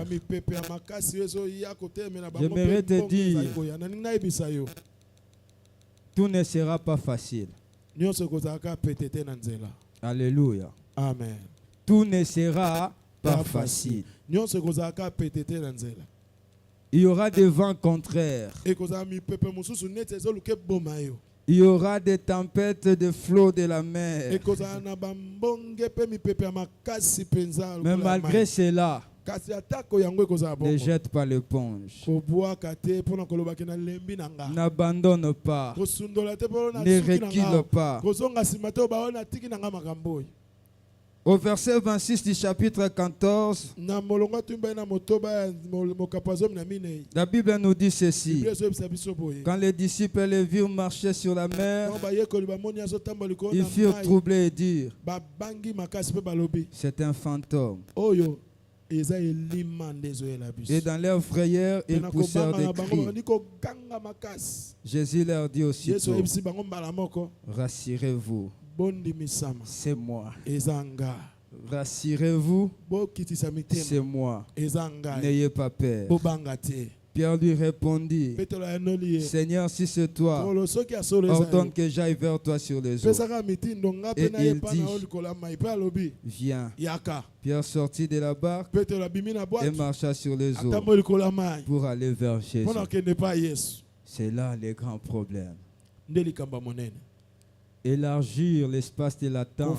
J'aimerais te dire, tout ne sera pas facile. Alléluia. Amen. Tout ne sera pas facile. Il y aura des vents contraires. Il y aura des tempêtes de flots de la mer. Mais malgré cela, ne jette pas l'éponge. N'abandonne pas. Ne recule pas. Au verset 26 du chapitre 14, la Bible nous dit ceci. Quand les disciples les virent marcher sur la mer, ils furent troublés et dirent, c'est un fantôme. Et dans leur frayeur, ils poussèrent des cris. Jésus leur dit aussitôt, rassurez-vous, c'est moi. Rassurez-vous, c'est moi. N'ayez pas peur. Pierre lui répondit, Seigneur, si c'est toi, ordonne que j'aille vers toi sur les eaux. Et il dit, viens. Pierre sortit de la barque et marcha sur les eaux pour aller vers Jésus. C'est là le grand problème. Élargir l'espace de l'attente,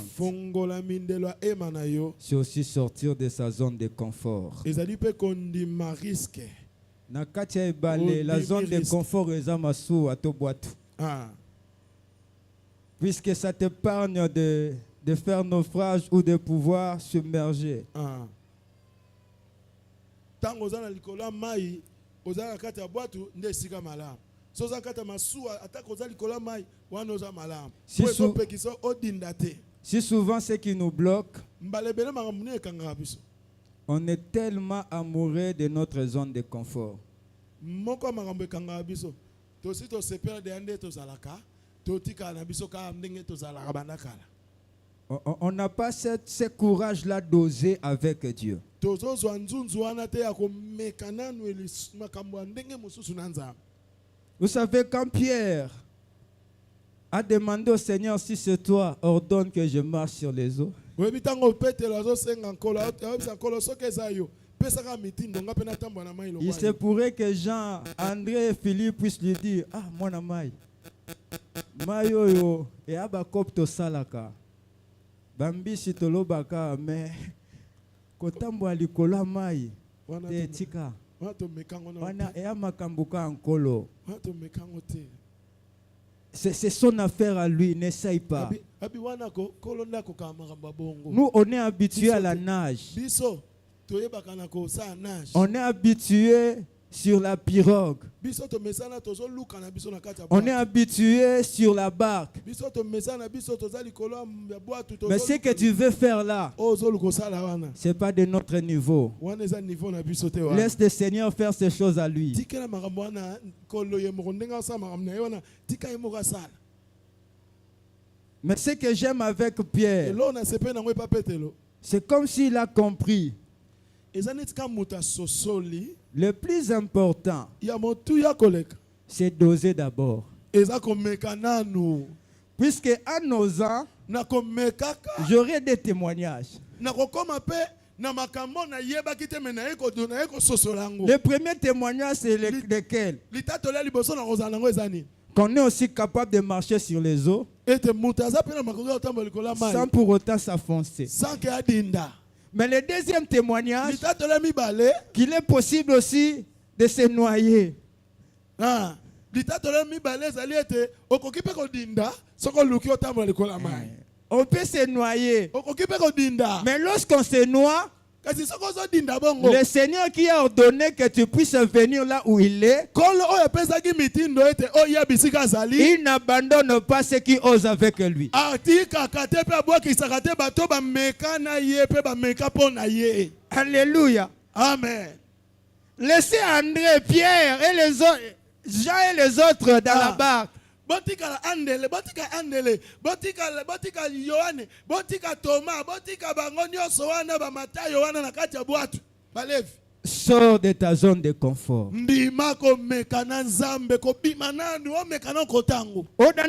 c'est aussi sortir de sa zone de confort. La zone de confort est puisque ça t'épargne de faire naufrage ou de pouvoir submerger. Si souvent ce qui nous bloque, on est tellement amoureux de notre zone de confort. On n'a pas ce courage-là d'oser avec Dieu. Vous savez, quand Pierre a demandé au Seigneur, si c'est toi, ordonne que je marche sur les eaux. Il se pourrait que Jean, André et Philippe puissent lui dire, ah, mon amai, mayo et abakopto salaka, bambi sitolo baka, mais kotambo alikola mai, te tika, wana e amakambuka ankolo. C'est son affaire à lui, n'essaye pas. Nous, on est habitués à la nage. On est habitués sur la pirogue. On est habitué sur la barque. Mais ce que tu veux faire là, ce n'est pas de notre niveau. Laisse le Seigneur faire ces choses à lui. Mais ce que j'aime avec Pierre, c'est comme s'il a compris. Le plus important, c'est d'oser d'abord. Puisque en osant, j'aurai des témoignages. Le premier témoignage, c'est lequel? Qu'on est aussi capable de marcher sur les eaux sans pour autant s'enfoncer. Mais le deuxième témoignage, qu'il est possible aussi de se noyer. On peut se noyer. Mais lorsqu'on se noie, le Seigneur qui a ordonné que tu puisses venir là où il est, il n'abandonne pas ceux qui osent avec lui. Alléluia. Amen. Laissez André, Pierre et les autres, Jean et les autres dans la barque. Botika andele, botika Yohane, botika Thomas, botika bangoni osowana ba Matayo wana na kati ya bwatu. Balevi. Sors de ta zone de confort. Dans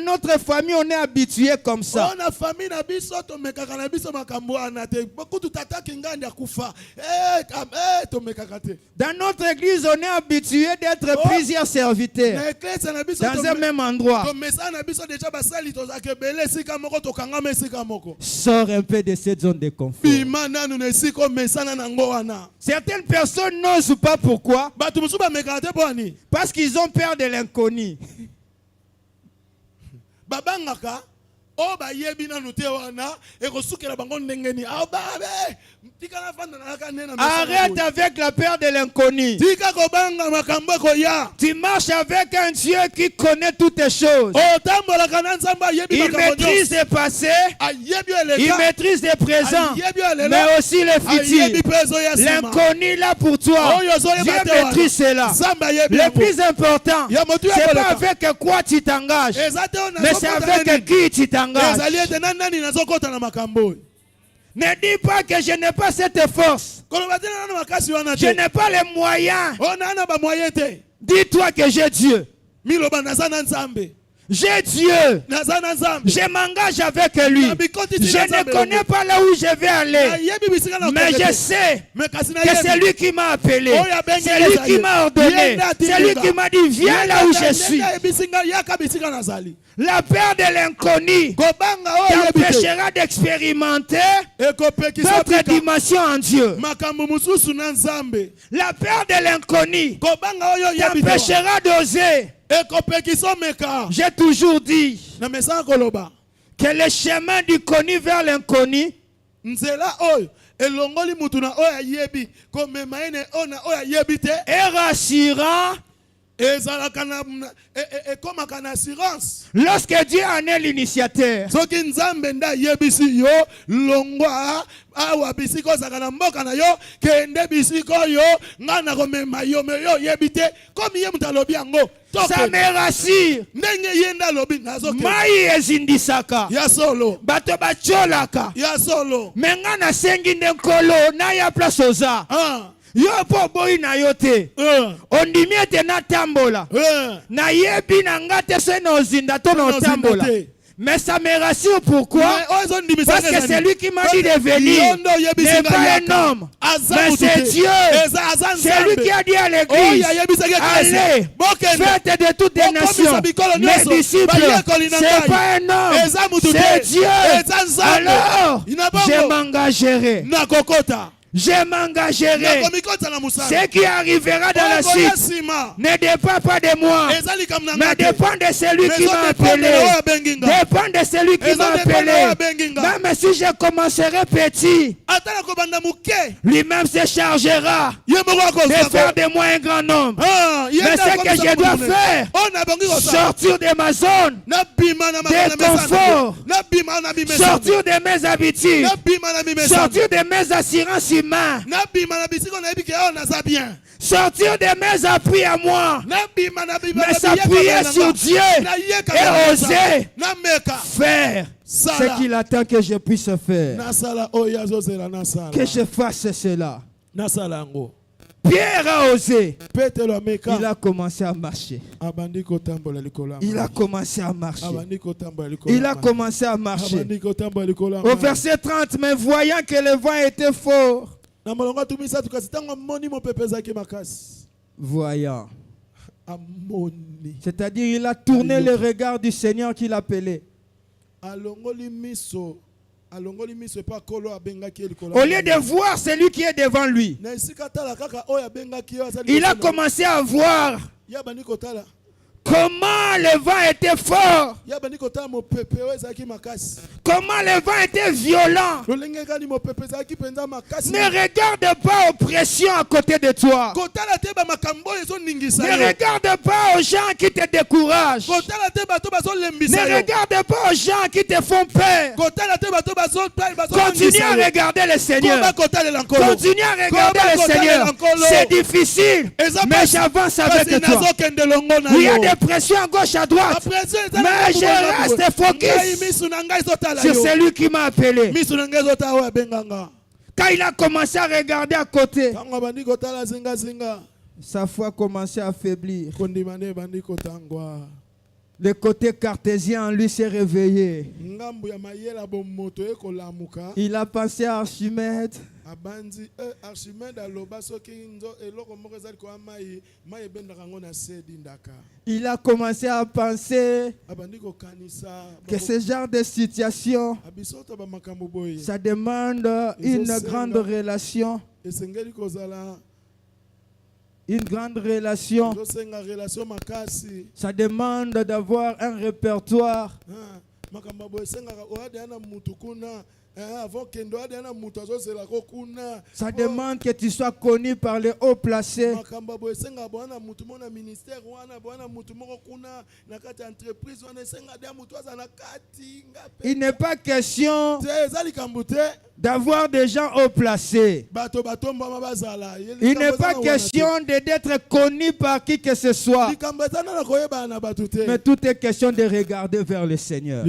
notre famille, on est habitué comme ça. Dans notre église, on est habitué d'être plusieurs serviteurs dans un même endroit. Sors un peu de cette zone de confort. Certaines personnes n'osent pas. Pourquoi? Parce qu'ils ont peur de l'inconnu. Oba yebi na nute wana ekosukela bango ndengeni ababe tikana fanda na kanena. Arrête avec la peur de l'inconnu. Tika kobanga makambo ko ya. Tu marches avec un Dieu qui connaît toutes les choses. Otambola kana nzamba yebi il maîtrise le passé, il maîtrise le présent, mais aussi le futur. L'inconnu là pour toi, Dieu maîtrise cela. Le plus important, c'est pas avec quoi tu t'engages, mais c'est avec qui tu t'engages. Ne dis pas que je n'ai pas cette force. Je n'ai pas les moyens. Dis-toi que j'ai Dieu. J'ai Dieu. Je m'engage avec lui. Je ne connais pas là où je vais aller. Mais je sais que c'est lui qui m'a appelé. C'est lui qui m'a ordonné. C'est lui qui m'a dit viens là où je suis. La peur de l'inconnu t'empêchera d'expérimenter d'autres dimensions en Dieu. La peur de l'inconnu t'empêchera d'oser. J'ai toujours dit que le chemin du connu vers l'inconnu est rassurant. Lorsque Dieu en est l'initiateur. Ça me rassure. Mai ezindisaka. Bato bacholaka. Menga na sengi ndekolo na ya place oza. Yo po boy na yote. Ondimi ete na tambola. Na yebi na ngate se no zinda to no tambola. Mais ça me rassure pourquoi? Parce que c'est lui qui m'a dit de venir. n'est pas un homme, mais c'est Dieu. C'est lui qui a dit à l'église, allez, faites de toutes les nations mes disciples. C'est pas un homme, c'est Dieu. Alors, je m'engagerai. Je m'engagerai. Ce qui arrivera dans la suite ne dépend pas de moi, mais dépend de celui qui m'a appelé. Dépend de celui qui m'a appelé. Même si je commencerai petit, lui-même se chargera de faire de moi un grand homme. Mais ce que je dois faire, sortir de ma zone de confort, sortir de mes habitudes, sortir de mes assurances humaines, sortir de mes appuis à moi, mais s'appuyer sur Dieu et oser faire ce qu'il attend que je puisse faire. Que je fasse cela. Pierre a osé. Il a commencé à marcher. Il a commencé à marcher. Il a commencé à marcher. Au verset 30, mais voyant que le vent était fort. Voyant. C'est-à-dire, il a tourné le regard du Seigneur qui l'appelait. Au lieu de voir celui qui est devant lui, il a commencé à voir comment le vent était fort, comment le vent était violent. Ne regarde pas aux pressions à côté de toi. Ne regarde pas aux gens qui te découragent. Ne regarde pas aux gens qui te font peur. Continue à regarder le Seigneur. Continue à regarder le Seigneur. C'est difficile, mais j'avance avec toi. Il y a des pression à gauche, à droite, mais je reste focus sur celui qui m'a appelé. Quand il a commencé à regarder à côté, sa foi a commencé à faiblir. Le côté cartésien en lui s'est réveillé. Il a pensé à Archimède. Il a commencé à penser que ce genre de situation, ça demande une grande relation. Une grande relation. Ça demande d'avoir un répertoire. Ça demande que tu sois connu par les hauts placés. Il n'est pas question d'avoir des gens haut placés. Il n'est pas question d'être connu par qui que ce soit. Mais tout est question de regarder vers le Seigneur.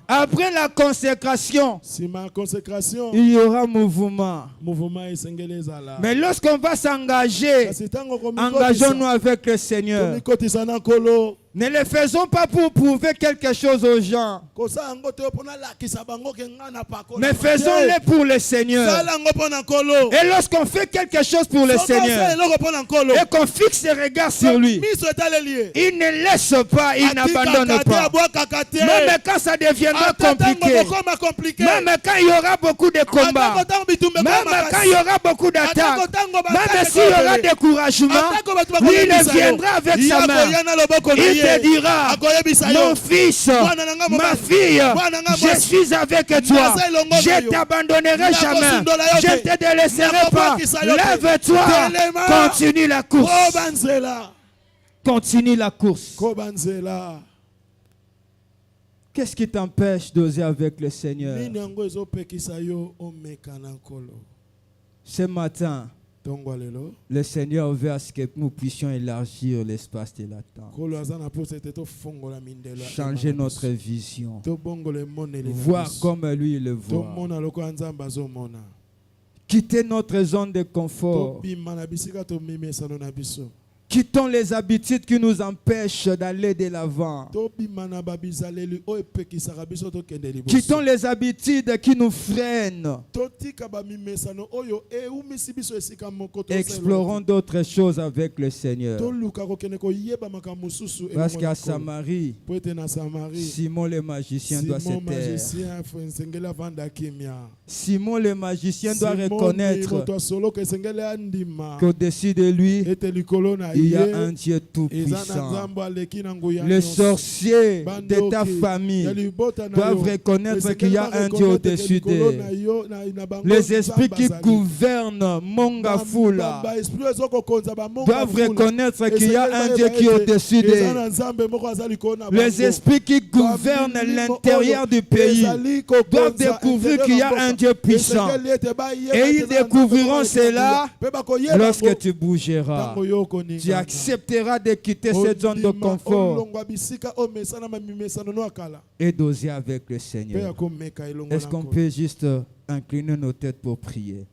Après la consécration, il y aura mouvement. Mais lorsqu'on va s'engager, engageons-nous avec le Seigneur. Ne le faisons pas pour prouver quelque chose aux gens, mais faisons-le pour le Seigneur. Et lorsqu'on fait quelque chose pour le Seigneur et qu'on fixe ses regards sur lui, il ne laisse pas, il n'abandonne pas. Même quand ça deviendra compliqué, même quand il y aura beaucoup de combats, même quand il y aura beaucoup d'attaques, même s'il y aura découragement, lui il viendra avec sa main. Il te dira, mon fils, ma fille, je suis avec toi. Je ne t'abandonnerai jamais. Je ne te délaisserai pas. Lève-toi. Continue la course. Continue la course. Qu'est-ce qui t'empêche d'oser avec le Seigneur? Ce matin, le Seigneur veut à ce que nous puissions élargir l'espace de l'attente. Changer notre vision. Voir comme lui le voit. Quitter notre zone de confort. Quittons les habitudes qui nous empêchent d'aller de l'avant. Quittons les habitudes qui nous freinent. Explorons d'autres choses avec le Seigneur. Parce qu'à Samarie, Simon le magicien doit se taire. Simon le magicien doit reconnaître qu'au-dessus de lui, il y a un Dieu tout-puissant. Les sorciers de ta famille doivent reconnaître qu'il y a un Dieu au-dessus d'eux. Les esprits qui gouvernent Mongafula doivent reconnaître qu'il y a un Dieu qui est au-dessus d'eux. Les esprits qui gouvernent l'intérieur du pays doivent découvrir qu'il y a un Dieu puissant. Et ils découvriront cela lorsque tu bougeras. Tu accepteras de quitter cette zone de confort et d'oser avec le Seigneur. Est-ce qu'on peut juste incliner nos têtes pour prier?